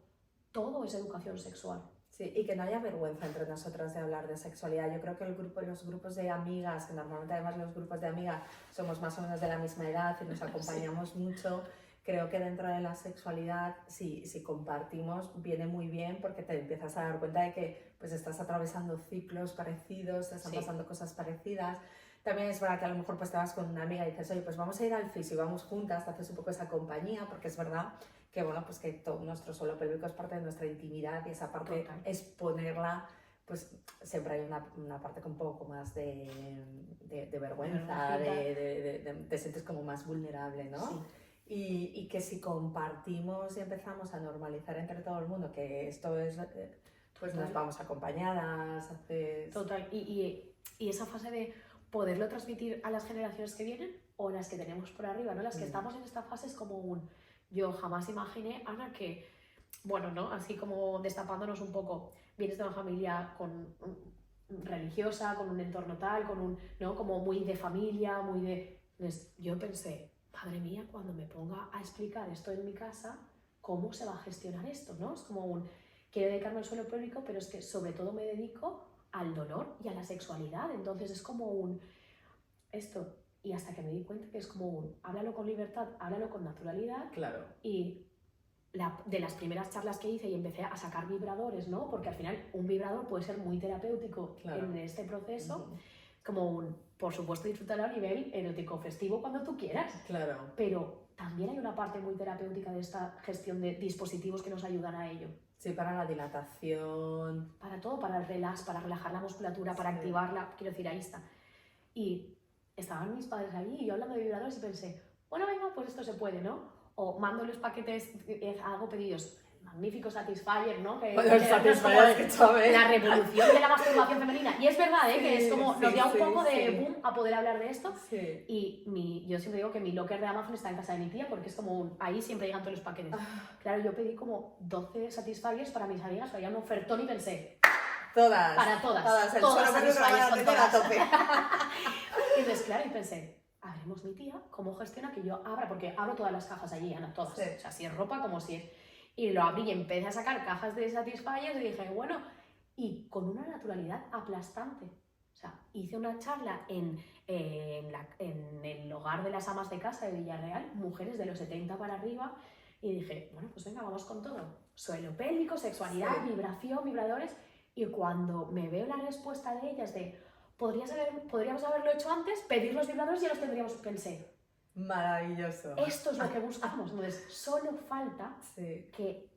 Todo es educación sexual. Sí, y que no haya vergüenza entre nosotras de hablar de sexualidad. Yo creo que los grupos de amigas, que normalmente además los grupos de amigas somos más o menos de la misma edad y nos acompañamos sí. mucho, creo que dentro de la sexualidad, si compartimos, viene muy bien porque te empiezas a dar cuenta de que pues, estás atravesando ciclos parecidos, te están sí. pasando cosas parecidas. También es verdad que a lo mejor pues, te vas con una amiga y dices, oye, pues vamos a ir al fisio, vamos juntas, te haces un poco esa compañía, porque es verdad que bueno, pues que todo nuestro suelo pélvico es parte de nuestra intimidad y esa parte total. Exponerla, pues siempre hay una parte con un poco más de vergüenza, te sientes como más vulnerable, ¿no? Sí. Y que si compartimos y empezamos a normalizar entre todo el mundo que esto es, pues total. Nos vamos acompañadas, haces... Total, y esa fase de poderlo transmitir a las generaciones que vienen o las que tenemos por arriba, ¿no? Las que estamos en esta fase es como un... Yo jamás imaginé, Ana, que, bueno, ¿no? Así como destapándonos un poco, vienes de una familia religiosa, con un entorno tal, ¿no? Como muy de familia, muy de... Entonces, yo pensé, madre mía, cuando me ponga a explicar esto en mi casa, ¿cómo se va a gestionar esto, no? Es como quiero dedicarme al suelo pélvico, pero es que sobre todo me dedico al dolor y a la sexualidad, entonces es como esto... Y hasta que me di cuenta que es como háblalo con libertad, háblalo con naturalidad. Claro. Y de las primeras charlas que hice y empecé a sacar vibradores, ¿no? Porque al final un vibrador puede ser muy terapéutico claro. en este proceso. Como por supuesto, disfrútalo a nivel erótico festivo cuando tú quieras. Claro. Pero también hay una parte muy terapéutica de esta gestión de dispositivos que nos ayudan a ello. Sí, para la dilatación. Para todo, para el relax, para relajar la musculatura, sí. para activarla. Quiero decir, ahí está. Y estaban mis padres allí y yo hablando de vibradores y pensé, bueno, venga, pues esto se puede, ¿no? O mando los paquetes, hago pedidos, magnífico Satisfyer, ¿no? Que Satisfyer, que chave. La revolución de la masturbación femenina. Y es verdad, ¿eh? Sí, que es como, nos da un poco de sí. boom a poder hablar de esto. Sí. Y yo siempre digo que mi locker de Amazon está en casa de mi tía porque es como, ahí siempre llegan todos los paquetes. Claro, yo pedí como 12 Satisfyers para mis amigas, había un ofertón y pensé... Todas. Para todas. Todas. Todas Satisfyers son todas. A tope. Y entonces, claro, y pensé, habremos mi tía, ¿cómo gestiona que yo abra? Porque abro todas las cajas allí, Ana, todas. Sí. O sea, si es ropa como si es... Y lo abrí y empecé a sacar cajas de Satisfyers y dije, bueno, y con una naturalidad aplastante. O sea, hice una charla en el hogar de las amas de casa de Villarreal, mujeres de los 70 para arriba, y dije, bueno, pues venga, vamos con todo. Suelo pélvico, sexualidad, sí. vibración, vibradores... Y cuando me veo la respuesta de ellas de podríamos haberlo hecho antes, pedir los vibradores y ya los tendríamos, pensé. Maravilloso. Esto es lo que buscamos. Entonces, solo falta sí. que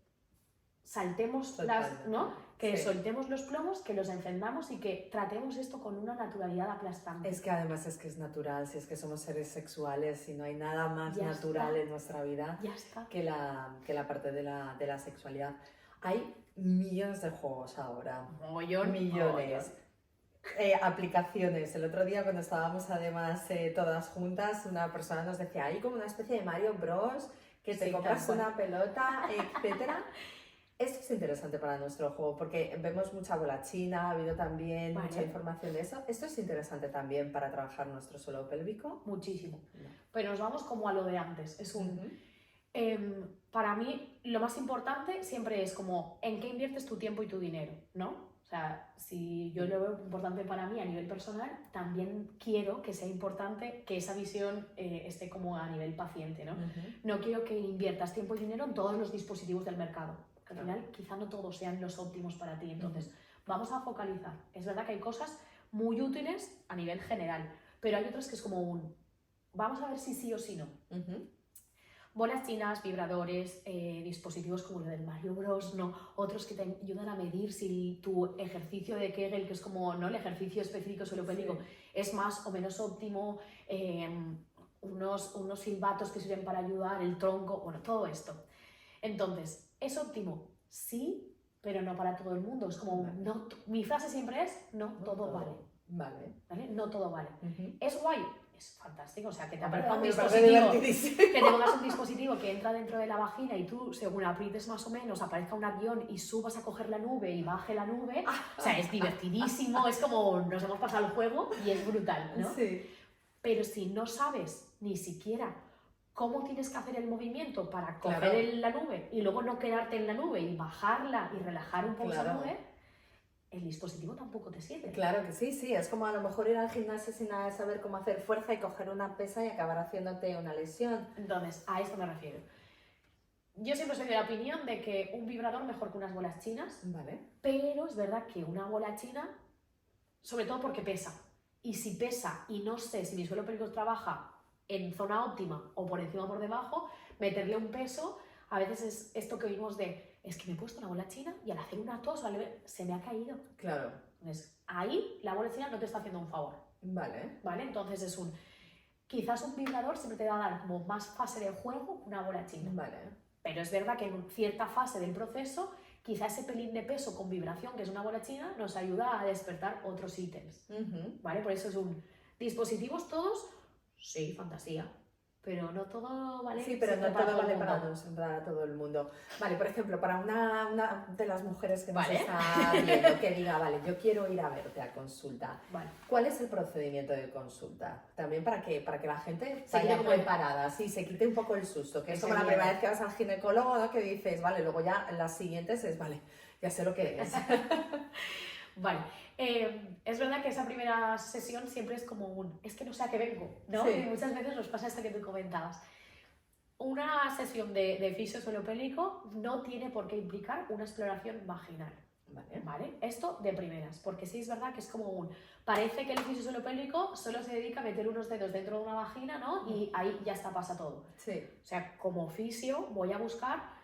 saltemos ¿no? Que sí. soltemos los plomos, que los encendamos y que tratemos esto con una naturalidad aplastante. Es que además es que es natural, si es que somos seres sexuales y no hay nada más ya natural está. En nuestra vida ya está. Que la parte de la sexualidad. Hay millones de juegos ahora. Millones. Aplicaciones. El otro día cuando estábamos además todas juntas, una persona nos decía, hay como una especie de Mario Bros, que te compras una pelota, etcétera. Esto es interesante para nuestro juego porque vemos mucha bola china, ha habido también Vale. mucha información de eso. Esto es interesante también para trabajar nuestro suelo pélvico. Muchísimo. No. Pero nos vamos como a lo de antes. Es un... Ujú. Para mí, lo más importante siempre es como en qué inviertes tu tiempo y tu dinero, ¿no? O sea, si yo lo veo importante para mí a nivel personal, también quiero que sea importante que esa visión esté como a nivel paciente, ¿no? Ujú. No quiero que inviertas tiempo y dinero en todos los dispositivos del mercado, porque al Claro. final quizá no todos sean los óptimos para ti. Entonces, vamos a focalizar. Es verdad que hay cosas muy útiles a nivel general, pero hay otras que es como un, vamos a ver si sí o si no. Ujú. Bolas chinas, vibradores, dispositivos como lo del Mario Bros, ¿no? Otros que te ayudan a medir si tu ejercicio de Kegel, que es como ¿no? el ejercicio específico suelo pélvico, Sí. es más o menos óptimo, unos silbatos que sirven para ayudar, el tronco, bueno, todo esto. Entonces, ¿es óptimo? Sí, pero no para todo el mundo. Es como, Vale. no, mi frase siempre es, no todo vale. Vale. ¿Vale? No todo vale. Ujú. ¿Es guay? Es fantástico, o sea, que te Hombre, aparezca un me parece dispositivo, divertidísimo. que te pongas un dispositivo que entra dentro de la vagina y tú, según aprietes más o menos, aparezca un avión y subas a coger la nube y baje la nube, o sea, es divertidísimo, es como nos hemos pasado el juego y es brutal, ¿no? Sí. Pero si no sabes ni siquiera cómo tienes que hacer el movimiento para coger Claro. la nube y luego no quedarte en la nube y bajarla y relajar un poco esa Claro. nube, el dispositivo tampoco te sirve. Claro que sí, sí. Es como a lo mejor ir al gimnasio sin nada de saber cómo hacer fuerza y coger una pesa y acabar haciéndote una lesión. Entonces, a esto me refiero. Yo siempre soy de la opinión de que un vibrador mejor que unas bolas chinas, Vale. pero es verdad que una bola china, sobre todo porque pesa, y si pesa y no sé si mi suelo pélvico trabaja en zona óptima o por encima o por debajo, meterle un peso, a veces es esto que oímos de, es que me he puesto una bola china y al hacer una tos se me ha caído. Claro. Entonces, ahí la bola china no te está haciendo un favor, Vale. ¿vale? Entonces es un, quizás un vibrador siempre te va a dar como más fase de juego que una bola china. Vale. Pero es verdad que en cierta fase del proceso, quizá ese pelín de peso con vibración, que es una bola china, nos ayuda a despertar otros ítems, Ujú. ¿vale? Por eso es un... ¿Dispositivos todos? Sí, fantasía. Pero no todo vale. Sí, pero no siempre todo vale el para, mundo. para todo el mundo. Vale, por ejemplo, para una de las mujeres que nos Vale. está viendo, que diga, vale, yo quiero ir a verte a consulta. Vale. ¿Cuál es el procedimiento de consulta? También para que la gente Se vaya quite como el- preparada, sí, se quite un poco el susto, que es Ese como la miedo. primera vez que vas al ginecólogo, ¿no? Que dices, vale, luego ya en las siguientes es, vale, ya sé lo que es. Vale. Es verdad que esa primera sesión siempre es como un, es que no sé a qué vengo, ¿no? Sí. Y muchas veces nos pasa esto que tú comentabas. Una sesión de fisio suelo pélvico no tiene por qué implicar una exploración vaginal, Vale. ¿vale? Esto de primeras, porque sí es verdad que es como un... Parece que el fisio suelo pélvico solo se dedica a meter unos dedos dentro de una vagina, ¿no? Y ahí ya está, pasa todo. Sí. O sea, como fisio voy a buscar,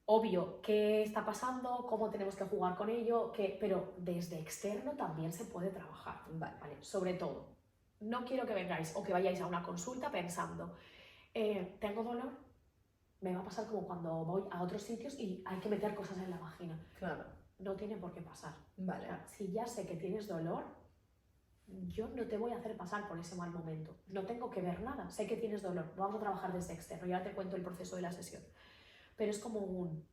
obvio, qué está pasando, cómo tenemos que jugar con ello, pero desde externo también se puede trabajar, Vale. ¿vale? Sobre todo, no quiero que vengáis o que vayáis a una consulta pensando, tengo dolor, me va a pasar como cuando voy a otros sitios y hay que meter cosas en la vagina. Claro. No tiene por qué pasar. Vale. O sea, si ya sé que tienes dolor, yo no te voy a hacer pasar por ese mal momento. No tengo que ver nada. Sé que tienes dolor. Vamos a trabajar desde externo. Ya te cuento el proceso de la sesión. Pero es como un...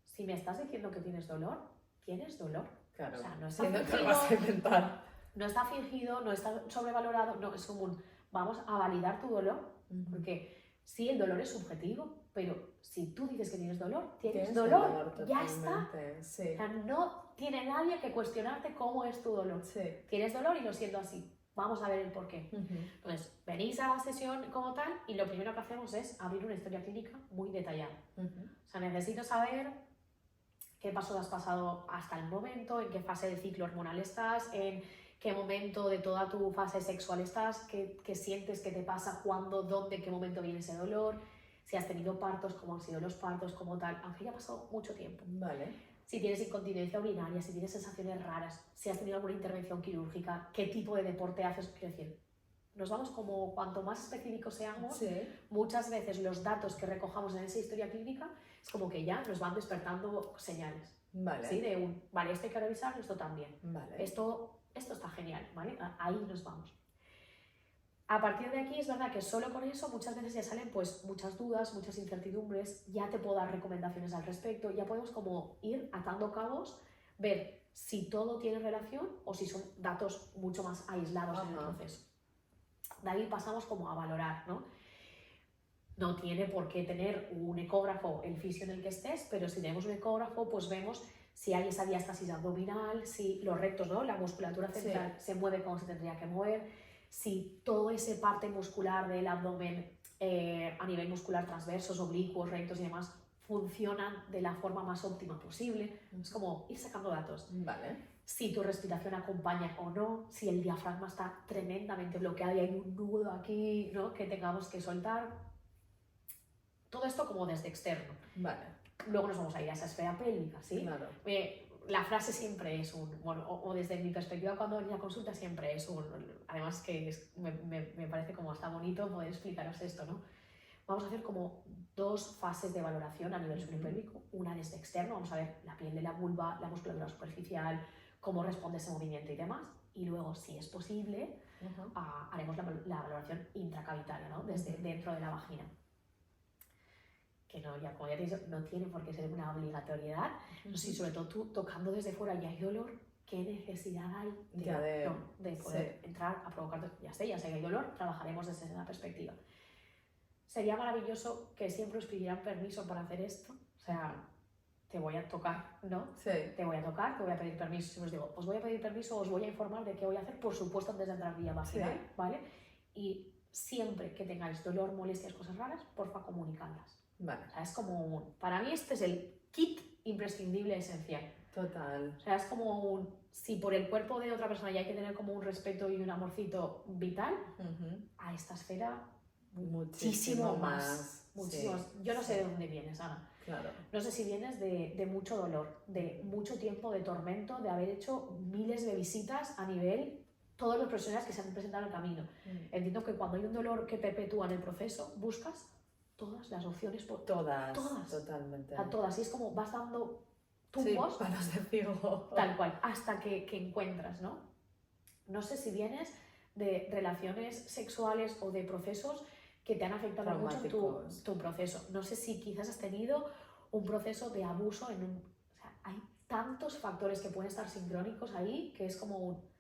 Si me estás diciendo que tienes dolor, tienes dolor. Claro. O sea, no Sí, está no te lo vas a inventar. no está fingido, no está sobrevalorado. No, es como un... Vamos a validar tu dolor. Porque sí, el dolor es subjetivo, pero si tú dices que tienes dolor, tienes dolor, ya está. Sí. O sea, no tiene nadie que cuestionarte cómo es tu dolor. Sí. Tienes dolor y lo siento así. Vamos a ver el porqué. Entonces, venís a la sesión como tal y lo primero que hacemos es abrir una historia clínica muy detallada. O sea, necesito saber qué pasos has pasado hasta el momento, en qué fase del ciclo hormonal estás, en qué momento de toda tu fase sexual estás, qué sientes, qué te pasa, cuándo, dónde, en qué momento viene ese dolor, si has tenido partos, cómo han sido los partos, como tal, aunque ya ha pasado mucho tiempo. Vale. Si tienes incontinencia urinaria, si tienes sensaciones raras, si has tenido alguna intervención quirúrgica, qué tipo de deporte haces, quiero decir, nos vamos como cuanto más específicos seamos, Sí. muchas veces los datos que recojamos en esa historia clínica es como que ya nos van despertando señales. Vale. ¿Sí? De un, vale, esto hay que revisar, esto también. Vale. Esto está genial, ¿vale? Ahí nos vamos. A partir de aquí es verdad que solo con eso muchas veces ya salen pues muchas dudas, muchas incertidumbres, ya te puedo dar recomendaciones al respecto, ya podemos como ir atando cabos, ver si todo tiene relación o si son datos mucho más aislados en el proceso. De ahí pasamos como a valorar, ¿no? No tiene por qué tener un ecógrafo el fisio en el que estés, pero si tenemos un ecógrafo, pues vemos si hay esa diástasis abdominal, si los rectos, ¿no? La musculatura central se mueve como se tendría que mover, si toda esa parte muscular del abdomen a nivel muscular transversos, oblicuos, rectos y demás funcionan de la forma más óptima posible. Es como ir sacando datos. Vale. Si tu respiración acompaña o no, si el diafragma está tremendamente bloqueado y hay un nudo aquí, ¿no? Que tengamos que soltar. Todo esto como desde externo. Vale. Luego nos vamos a ir a esa esfera pélvica, ¿sí? Claro. La frase siempre es un, bueno, o desde mi perspectiva cuando venía a consulta siempre es un, además que me parece como hasta bonito poder explicaros esto, ¿no? Vamos a hacer como dos fases de valoración a nivel suelo-pélvico, una desde externo, vamos a ver la piel de la vulva, la musculatura superficial, cómo responde ese movimiento y demás, y luego, si es posible, haremos la valoración intracavitaria, ¿no? Desde dentro de la vagina. Que no, ya, como ya te he dicho, no tiene por qué ser una obligatoriedad. No sé, sobre todo tú tocando desde fuera y hay dolor, ¿qué necesidad hay de poder entrar a provocar? Ya sé que hay dolor, trabajaremos desde esa perspectiva. Sería maravilloso que siempre os pidieran permiso para hacer esto. O sea, te voy a tocar, ¿no? Sí. Te voy a tocar, te voy a pedir permiso. Si os digo, os voy a pedir permiso, os voy a informar de qué voy a hacer, por supuesto, antes de entrar vía vaginal, ¿vale? Y siempre que tengáis dolor, molestias, cosas raras, porfa, comunicadlas. Vale. O sea, es como para mí este es el kit imprescindible esencial. Total. O sea, es como si por el cuerpo de otra persona ya hay que tener como un respeto y un amorcito vital, a esta esfera muchísimo más. Muchísimo. Sí. Yo no sé de dónde vienes, Ana. Claro. No sé si vienes de mucho dolor, de mucho tiempo de tormento, de haber hecho miles de visitas a nivel todos los profesionales que se han presentado en el camino. Entiendo que cuando hay un dolor que perpetúa en el proceso, buscas todas las opciones. Todas. Totalmente. A todas. Y es como vas dando tumbos. Palos de figo. Tal cual, hasta que encuentras, ¿no? No sé si vienes de relaciones sexuales o de procesos que te han afectado mucho en tu proceso. No sé si quizás has tenido un proceso de abuso en un... O sea, hay tantos factores que pueden estar sincrónicos ahí que es como un...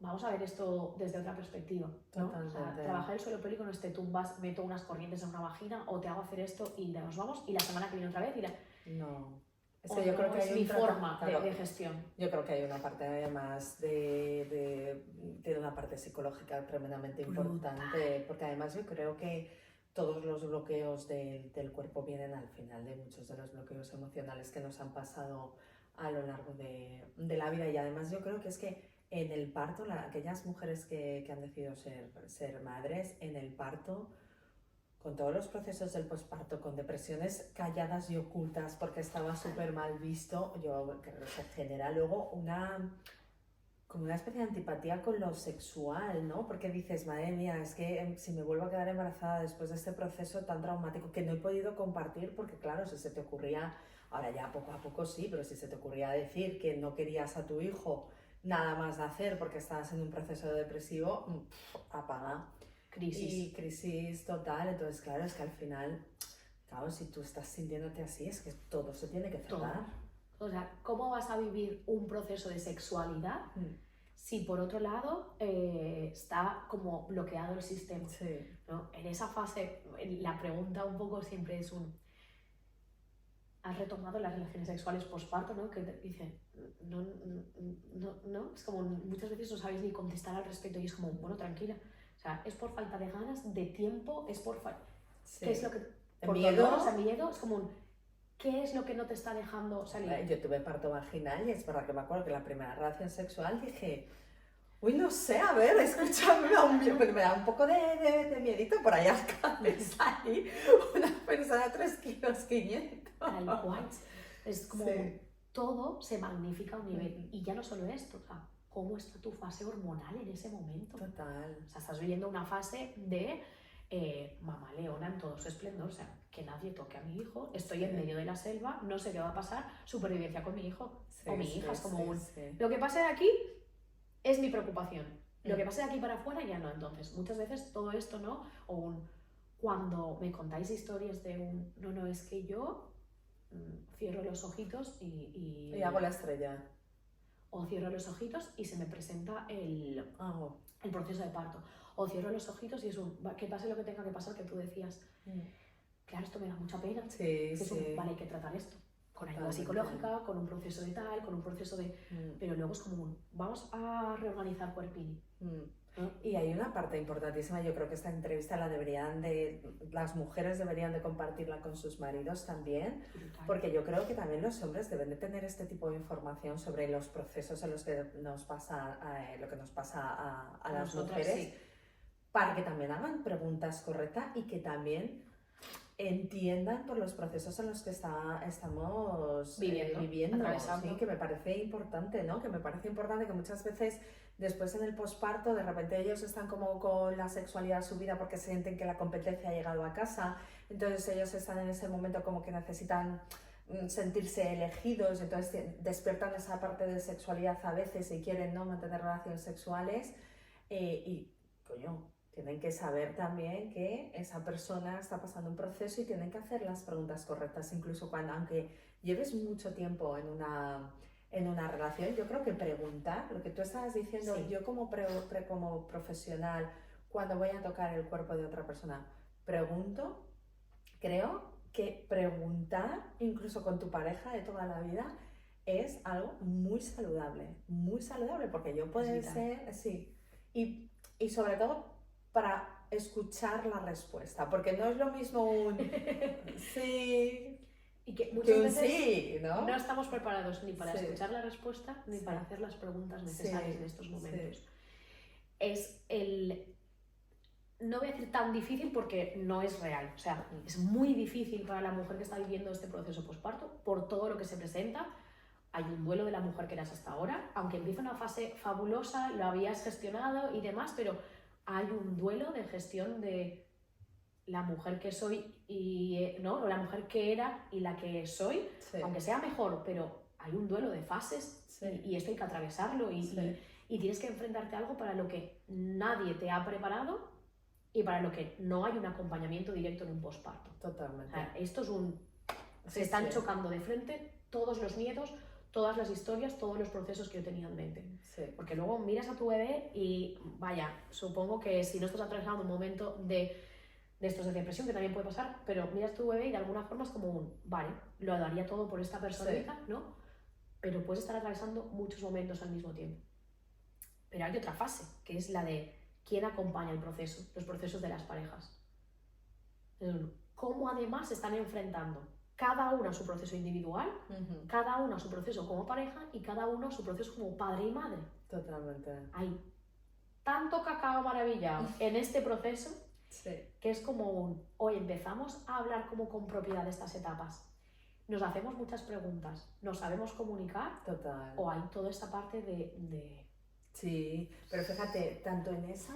Vamos a ver esto desde otra perspectiva, ¿no? O sea, trabajar el suelo pélvico no es te tumbas, meto unas corrientes en una vagina o te hago hacer esto y nos vamos y la semana que viene otra vez y la... No. Es que yo creo que es mi forma de gestión. Yo creo que hay una parte además de una parte psicológica tremendamente importante, porque además yo creo que todos los bloqueos del cuerpo vienen al final de muchos de los bloqueos emocionales que nos han pasado a lo largo de la vida, y además yo creo que es que en el parto, aquellas mujeres que han decidido ser madres, en el parto, con todos los procesos del posparto, con depresiones calladas y ocultas porque estaba súper mal visto, yo creo que se genera luego como una especie de antipatía con lo sexual, ¿no? Porque dices, madre mía, es que si me vuelvo a quedar embarazada después de este proceso tan traumático que no he podido compartir, porque claro, si se te ocurría, ahora ya poco a poco sí, pero si se te ocurría decir que no querías a tu hijo nada más nacer porque estabas en un proceso depresivo, apaga. Crisis total. Entonces, claro, es que al final, claro, si tú estás sintiéndote así, es que todo se tiene que cerrar. O sea, ¿cómo vas a vivir un proceso de sexualidad si por otro lado está como bloqueado el sistema? Sí. ¿No? En esa fase, la pregunta un poco siempre es ¿has retomado las relaciones sexuales posparto? ¿No? Que te dicen, no, es como muchas veces no sabéis ni contestar al respecto y es como, bueno, tranquila. O sea, es por falta de ganas, de tiempo, es por falta... Sí. ¿Qué es lo que...? Por miedo. Miedo, es como ¿qué es lo que no te está dejando salir? Yo tuve parto vaginal y es verdad que me acuerdo que la primera relación sexual dije, uy, no sé, a ver, escúchame, me da un poco de miedito por allá acá de salir una persona de 3 kilos 500. Tal cual. Es como todo se magnifica a un nivel. Y ya no solo esto, o sea, ¿cómo está tu fase hormonal en ese momento? Total. O sea, estás viviendo una fase de mamá leona en todo su esplendor, o sea, que nadie toque a mi hijo, estoy en medio de la selva, no sé qué va a pasar, supervivencia con mi hijo o mi hija, es como lo que pase aquí es mi preocupación. Lo que pase de aquí para afuera ya no. Entonces, muchas veces todo esto, ¿no? Cuando me contáis historias de no, es que yo cierro los ojitos y hago la estrella. O cierro los ojitos y se me presenta el proceso de parto. O cierro los ojitos y es que pase lo que tenga que pasar, que tú decías, claro, esto me da mucha pena. Sí, sí. Vale, hay que tratar esto. Con ayuda psicológica, con un proceso de tal, con un proceso de... Pero luego es como vamos a reorganizar cuerpini. Y hay una parte importantísima, yo creo que esta entrevista las mujeres deberían de compartirla con sus maridos también, porque yo creo que también los hombres deben de tener este tipo de información sobre los procesos en los que nos pasa, lo que nos pasa a las mujeres, sí, para que también hagan preguntas correctas y que también entiendan por los procesos en los que estamos viviendo, atravesando. Sí, que me parece importante, ¿no? Que me parece importante que muchas veces después en el posparto de repente ellos están como con la sexualidad subida porque sienten que la competencia ha llegado a casa, entonces ellos están en ese momento como que necesitan sentirse elegidos, entonces despiertan esa parte de sexualidad a veces y quieren, ¿no?, mantener relaciones sexuales y coño, tienen que saber también que esa persona está pasando un proceso y tienen que hacer las preguntas correctas, incluso aunque lleves mucho tiempo en una relación. Yo creo que preguntar, lo que tú estabas diciendo, sí, yo como profesional, cuando voy a tocar el cuerpo de otra persona, pregunto, creo que preguntar, incluso con tu pareja de toda la vida, es algo muy saludable, porque yo puedo ser, sí, y sobre todo, para escuchar la respuesta, porque no es lo mismo un sí y que muchas veces sí, ¿no? No estamos preparados ni para escuchar la respuesta ni para hacer las preguntas necesarias en estos momentos. Sí. Es no voy a decir tan difícil porque no es real, o sea, es muy difícil para la mujer que está viviendo este proceso posparto por todo lo que se presenta. Hay un duelo de la mujer que eras hasta ahora, aunque empieza una fase fabulosa, lo habías gestionado y demás, pero hay un duelo de gestión de la mujer que soy ¿no? O la mujer que era y la que soy, sí, aunque sea mejor, pero hay un duelo de fases, sí, y esto hay que atravesarlo y tienes que enfrentarte a algo para lo que nadie te ha preparado y para lo que no hay un acompañamiento directo en un posparto. Totalmente. O sea, esto es se están chocando de frente todos los miedos, todas las historias, todos los procesos que yo tenía en mente. Sí. Porque luego miras a tu bebé y vaya, supongo que si no estás atravesando un momento de estos de depresión, que también puede pasar, pero miras a tu bebé y de alguna forma es como vale, lo daría todo por esta personita, sí, ¿no? Pero puedes estar atravesando muchos momentos al mismo tiempo. Pero hay otra fase, que es la de quién acompaña el proceso, los procesos de las parejas. Cómo además se están enfrentando cada uno a su proceso individual, cada uno a su proceso como pareja y cada uno a su proceso como padre y madre. Totalmente. Hay tanto cacao maravillado en este proceso, sí, que es como hoy empezamos a hablar como con propiedad de estas etapas. Nos hacemos muchas preguntas, nos sabemos comunicar. Total. O hay toda esta parte de... Sí, pero fíjate, tanto en esa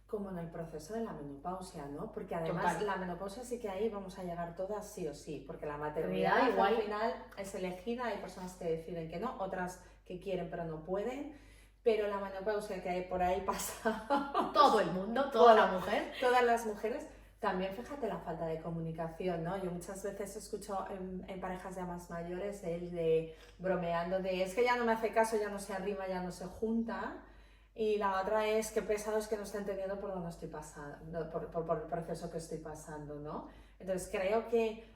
como en el proceso de la menopausia, ¿no? Porque además la menopausia sí que ahí vamos a llegar todas sí o sí, porque la maternidad igual al final es elegida, hay personas que deciden que no, otras que quieren pero no pueden, pero la menopausia que hay por ahí pasa todo el mundo, toda la mujer, todas las mujeres. También fíjate la falta de comunicación, ¿no? Yo muchas veces escucho en parejas ya más mayores bromeando es que ya no me hace caso, ya no se arrima, ya no se junta. Y la otra es que pesado es que no está entendiendo por dónde estoy pasando, por el proceso que estoy pasando, ¿no? Entonces creo que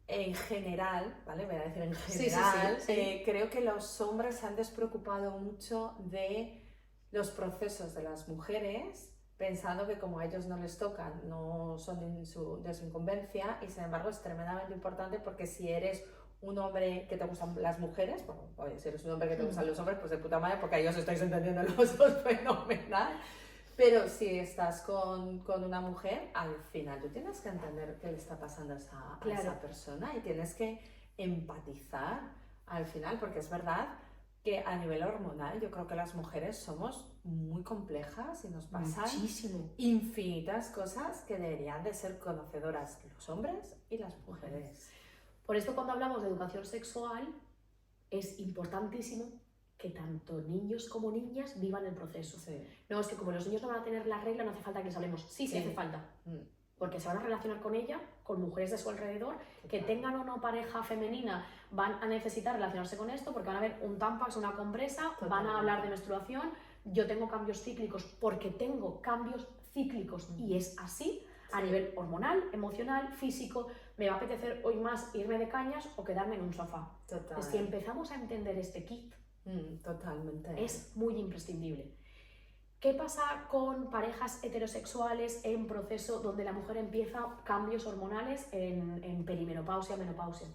en general, ¿vale? Voy a decir en general, sí. Creo que los hombres se han despreocupado mucho de los procesos de las mujeres, pensando que como a ellos no les tocan, no son de su incumbencia, y sin embargo es tremendamente importante porque si eres un hombre que te gustan las mujeres, bueno, oye, si eres un hombre que te gustan los hombres, pues de puta madre, porque ahí os estáis entendiendo los dos fenomenal. Pero si estás con una mujer, al final tú tienes que entender qué le está pasando a esa persona y tienes que empatizar al final, porque es verdad que a nivel hormonal yo creo que las mujeres somos muy complejas y nos pasan infinitas cosas que deberían de ser conocedoras los hombres y las mujeres. Por esto cuando hablamos de educación sexual es importantísimo que tanto niños como niñas vivan el proceso. Sí. No, es que como los niños no van a tener la regla, no hace falta que les hablemos. Sí, sí, Sí. hace falta. Mm. Porque se van a relacionar con ella, con mujeres de su alrededor, que tengan o no pareja femenina, van a necesitar relacionarse con esto, porque van a ver un Tampax, una compresa, van a hablar de menstruación, yo tengo cambios cíclicos porque tengo cambios cíclicos y es así, a nivel hormonal, emocional, físico, me va a apetecer hoy más irme de cañas o quedarme en un sofá. Total. Si empezamos a entender este kit, totalmente. es muy imprescindible. ¿Qué pasa con parejas heterosexuales en proceso donde la mujer empieza cambios hormonales en perimenopausia, menopausia?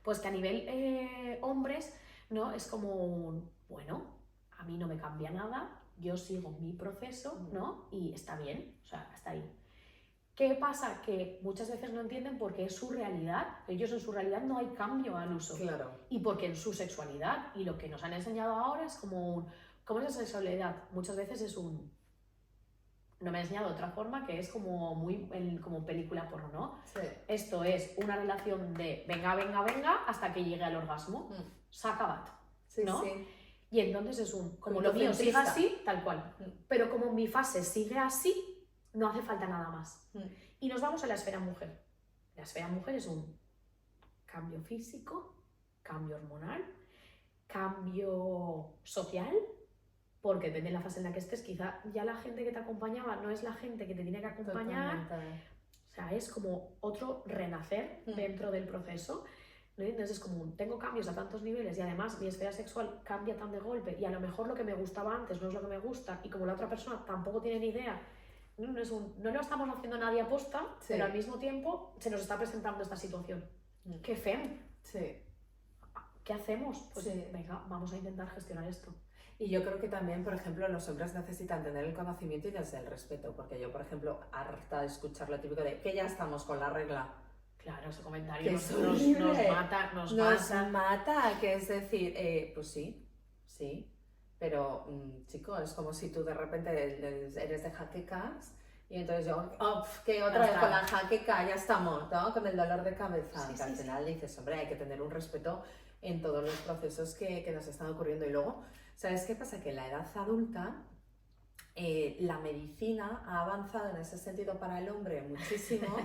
Pues que a nivel hombres, ¿no? Es como, bueno, a mí no me cambia nada, yo sigo mi proceso, ¿no? Y está bien, o sea, hasta ahí. ¿Qué pasa? Que muchas veces no entienden porque es su realidad, ellos en su realidad no hay cambio al uso. Claro. Y porque en su sexualidad, y lo que nos han enseñado ahora es como un... ¿Cómo es esa sexualidad? Muchas veces es un... No me han enseñado de otra forma, que es como muy como película porno, ¿no? Sí. Esto es una relación de venga, venga, venga, hasta que llegue al orgasmo. S'ha acabat, Sí, ¿no? sí. Y entonces es un... Como lo mío sigue así, tal cual. Pero como mi fase sigue así, no hace falta nada más. Y nos vamos a la esfera mujer. La esfera mujer es un cambio físico, cambio hormonal, cambio social, porque depende de la fase en la que estés, quizá ya la gente que te acompañaba no es la gente que te tiene que acompañar. Totalmente. O sea, es como otro renacer dentro del proceso. ¿No? Entonces es como, tengo cambios a tantos niveles y además mi esfera sexual cambia tan de golpe y a lo mejor lo que me gustaba antes no es lo que me gusta y como la otra persona tampoco tiene ni idea, no lo estamos haciendo nadie aposta, pero al mismo tiempo se nos está presentando esta situación. ¿Qué hacemos? Sí. ¿Qué hacemos? Pues venga, vamos a intentar gestionar esto. Y yo creo que también, por ejemplo, los hombres necesitan tener el conocimiento y desde el respeto, porque yo, por ejemplo, harta de escuchar lo típico de que ya estamos con la regla. Claro, ese comentario nos mata, que es decir, pues sí, pero chico, es como si tú de repente eres de jaquecas y entonces yo, que otra vez con la jaqueca, ya estamos, ¿no? Con el dolor de cabeza, que al final dices, hombre, hay que tener un respeto en todos los procesos que nos están ocurriendo. Y luego, ¿sabes qué pasa? Que en la edad adulta la medicina ha avanzado en ese sentido para el hombre muchísimo.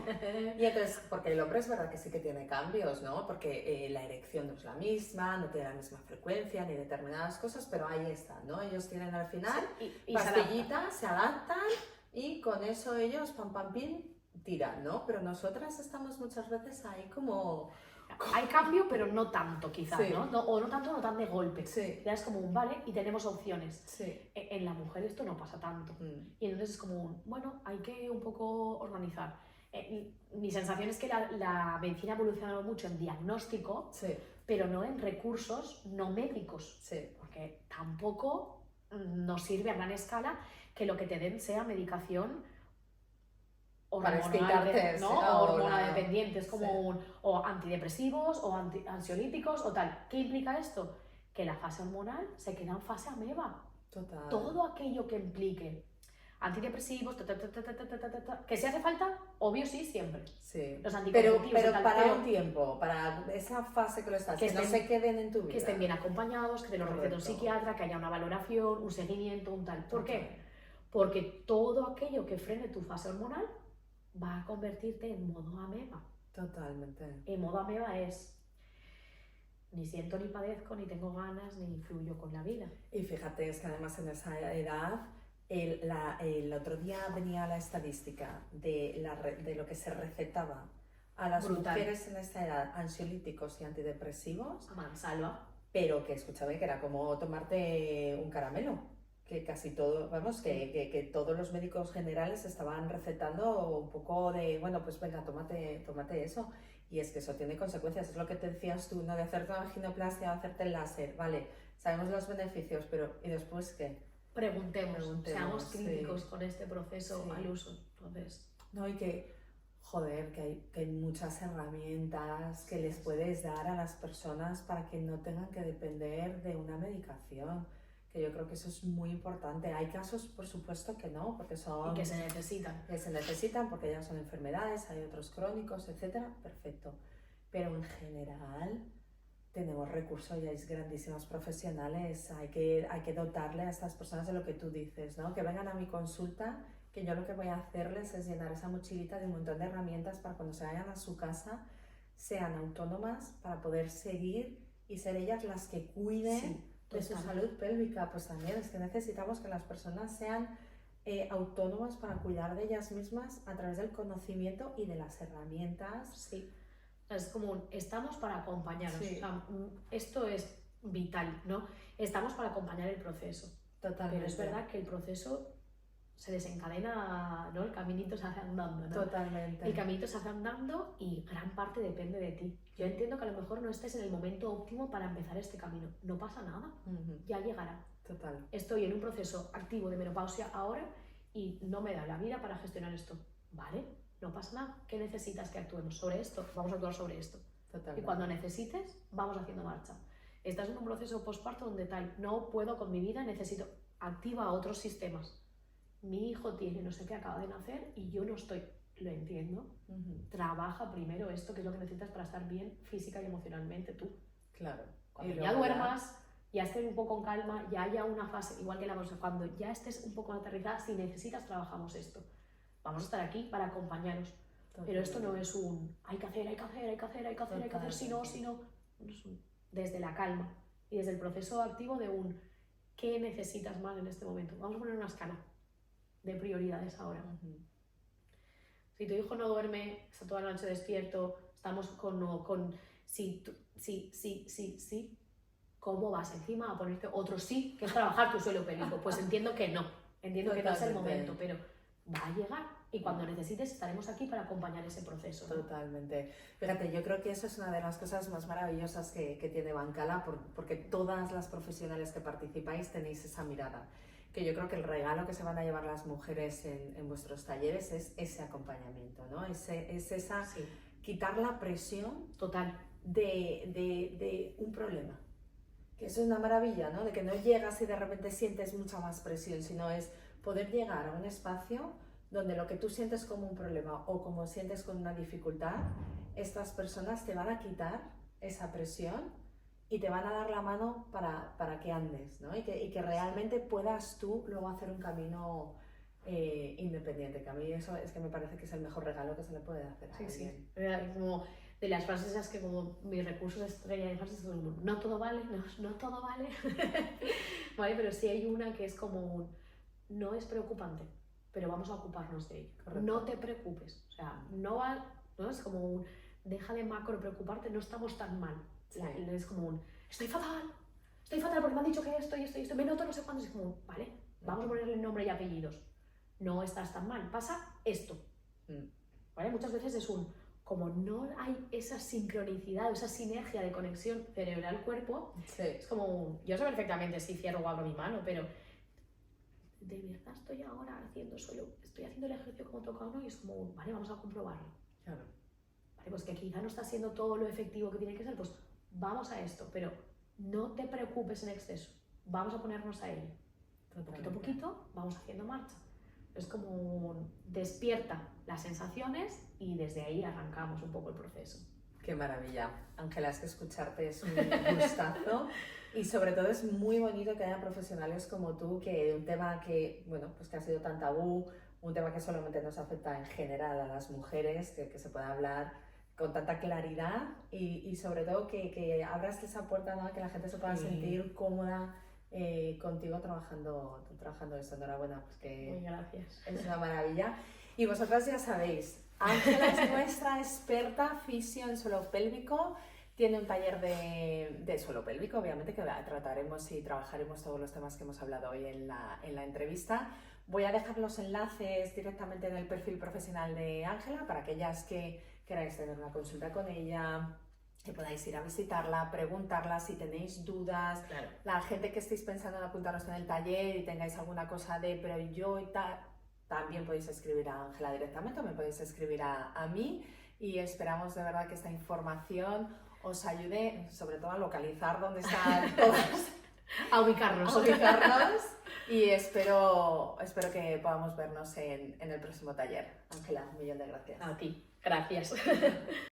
Y entonces, porque el hombre es verdad que sí que tiene cambios, ¿no? Porque la erección no es la misma, no tiene la misma frecuencia ni determinadas cosas, pero ahí está, ¿no? Ellos tienen al final pastillitas, se adaptan y con eso ellos, pam, pam, pim, tiran, ¿no? Pero nosotras estamos muchas veces ahí como... Hay cambio, pero no tanto, quizás, ¿no? O no tanto, no tan de golpe. Ya es como un vale y tenemos opciones. En la mujer esto no pasa tanto. Y entonces es como un, bueno, hay que un poco organizar. Mi sensación es que la medicina ha evolucionado mucho en diagnóstico, pero no en recursos no médicos. Porque tampoco nos sirve a gran escala que lo que te den sea medicación hormonal, ¿no? O hormona dependientes como o antidepresivos o ansiolíticos o tal. ¿Qué implica esto? Que la fase hormonal se queda en fase ameba. Total. Todo aquello que implique antidepresivos, que si hace falta, obvio sí, siempre. Los anticonceptivos, pero para un tiempo, para esa fase que lo estás, que no se queden en tu vida. Que estén bien acompañados, que te lo recete un psiquiatra, que haya una valoración, un seguimiento, un tal. ¿Por qué? Porque todo aquello que frene tu fase hormonal va a convertirte en modo ameba. Totalmente. En modo ameba es ni siento ni padezco, ni tengo ganas, ni fluyo con la vida. Y fíjate, es que además en esa edad, el otro día venía la estadística de lo que se recetaba a las mujeres en esta edad, ansiolíticos y antidepresivos. Mansalva. Pero que escúchame, que era como tomarte un caramelo. Que casi todo, vamos, que todos los médicos generales estaban recetando un poco de, bueno, pues venga, tómate eso. Y es que eso tiene consecuencias, es lo que te decías tú, ¿no? De hacerte una vaginoplastia o hacerte el láser, vale, sabemos los beneficios, pero ¿y después qué? Preguntemos, seamos críticos con este proceso al uso. Entonces... No, y que, joder, que hay muchas herramientas que les puedes dar a las personas para que no tengan que depender de una medicación. Que yo creo que eso es muy importante. Hay casos, por supuesto, que no, porque son... Y que se necesitan. Que se necesitan porque ya son enfermedades, hay otros crónicos, etcétera, perfecto. Pero en general, tenemos recursos y hay grandísimos profesionales, hay que dotarle a estas personas de lo que tú dices, ¿no? Que vengan a mi consulta, que yo lo que voy a hacerles es llenar esa mochilita de un montón de herramientas para cuando se vayan a su casa sean autónomas para poder seguir y ser ellas las que cuiden de su salud pélvica. Pues también es que necesitamos que las personas sean autónomas para cuidar de ellas mismas a través del conocimiento y de las herramientas. Sí. Es como, estamos para acompañaros. Sí. O sea, esto es vital, ¿no? Estamos para acompañar el proceso. Totalmente. Pero es verdad que el proceso se desencadena, ¿no? El caminito se hace andando, ¿no? Totalmente. El caminito se hace andando y gran parte depende de ti. Yo entiendo que a lo mejor no estés en el momento óptimo para empezar este camino. No pasa nada, ya llegará. Total. Estoy en un proceso activo de menopausia ahora y no me da la vida para gestionar esto. ¿Vale? No pasa nada. ¿Qué necesitas que actuemos sobre esto? Vamos a actuar sobre esto. Totalmente. Y cuando necesites, vamos haciendo marcha. Estás en un proceso postparto donde tal, no puedo con mi vida, necesito, activa otros sistemas. Mi hijo tiene no sé qué, acaba de nacer y yo no estoy, lo entiendo. Trabaja primero esto, que es lo que necesitas para estar bien física y emocionalmente tú. Claro. Cuando ya duermas, ya estés un poco en calma, ya haya una fase, igual que la bolsa, cuando ya estés un poco aterrizada, si necesitas, trabajamos esto. Vamos a estar aquí para acompañaros. Totalmente. Pero esto no es un hay que hacer, si no. Es un, desde la calma y desde el proceso activo de un ¿qué necesitas más en este momento? Vamos a poner una escala de prioridades ahora. Si tu hijo no duerme, está toda la noche despierto, estamos con sí, ¿cómo vas encima a ponerte otro sí, que es trabajar tu suelo pélvico? Pues entiendo que no, entiendo que no es el momento, pero va a llegar y cuando necesites estaremos aquí para acompañar ese proceso, ¿no? Totalmente. Fíjate, yo creo que eso es una de las cosas más maravillosas que tiene Bancala, porque todas las profesionales que participáis tenéis esa mirada. Que yo creo que el regalo que se van a llevar las mujeres en vuestros talleres es ese acompañamiento, ¿no? Es esa, quitar la presión total de un problema. Que eso es una maravilla, ¿no? De que no llegas y de repente sientes mucha más presión, sino es poder llegar a un espacio donde lo que tú sientes como un problema o como sientes con una dificultad, estas personas te van a quitar esa presión y te van a dar la mano para que andes, ¿no? Y que realmente puedas tú luego hacer un camino independiente, que a mí eso es que me parece que es el mejor regalo que se le puede hacer a alguien. Como de las frases esas que como mis recursos estrella de frases son no todo vale, no todo vale, ¿vale? Pero sí hay una que es como un no es preocupante, pero vamos a ocuparnos de ello. Correcto. No te preocupes, o sea, no es como un deja de macro preocuparte, no estamos tan mal. Sí. Es como un estoy fatal porque me han dicho que esto, me noto no sé cuándo, es como un, vale, vamos a ponerle nombre y apellidos. No estás tan mal, pasa esto. ¿Vale? Muchas veces es un, como no hay esa sincronicidad, esa sinergia de conexión cerebral-cuerpo, es como un, yo sé perfectamente si cierro o abro mi mano, pero de verdad estoy ahora haciendo estoy haciendo el ejercicio como toca uno y es como, vale, vamos a comprobarlo. Claro. Vale, pues que quizá no está siendo todo lo efectivo que tiene que ser, pues vamos a esto, pero no te preocupes en exceso, vamos a ponernos a ello. Poquito a poquito vamos haciendo marcha. Es como despierta las sensaciones y desde ahí arrancamos un poco el proceso. Qué maravilla. Ángela, es que escucharte es un gustazo y sobre todo es muy bonito que haya profesionales como tú, que un tema que, bueno, pues que ha sido tan tabú, un tema que solamente nos afecta en general a las mujeres, que se pueda hablar con tanta claridad y sobre todo que abras esa puerta, ¿no? Que la gente se pueda sentir cómoda contigo trabajando esto. Enhorabuena, pues que muy gracias. Es una maravilla. Y vosotras ya sabéis, Ángela es nuestra experta fisio en suelo pélvico, tiene un taller de suelo pélvico, obviamente, que trataremos y trabajaremos todos los temas que hemos hablado hoy en la entrevista. Voy a dejar los enlaces directamente en el perfil profesional de Ángela para aquellas que queráis tener una consulta con ella, que podáis ir a visitarla, preguntarla si tenéis dudas. Claro. La gente que estéis pensando en apuntaros en el taller y tengáis alguna cosa pero yo y tal, también podéis escribir a Ángela directamente o me podéis escribir a mí y esperamos de verdad que esta información os ayude sobre todo a localizar dónde están todos. A ubicarnos. Y espero que podamos vernos en el próximo taller. Ángela, un millón de gracias. A ti, gracias.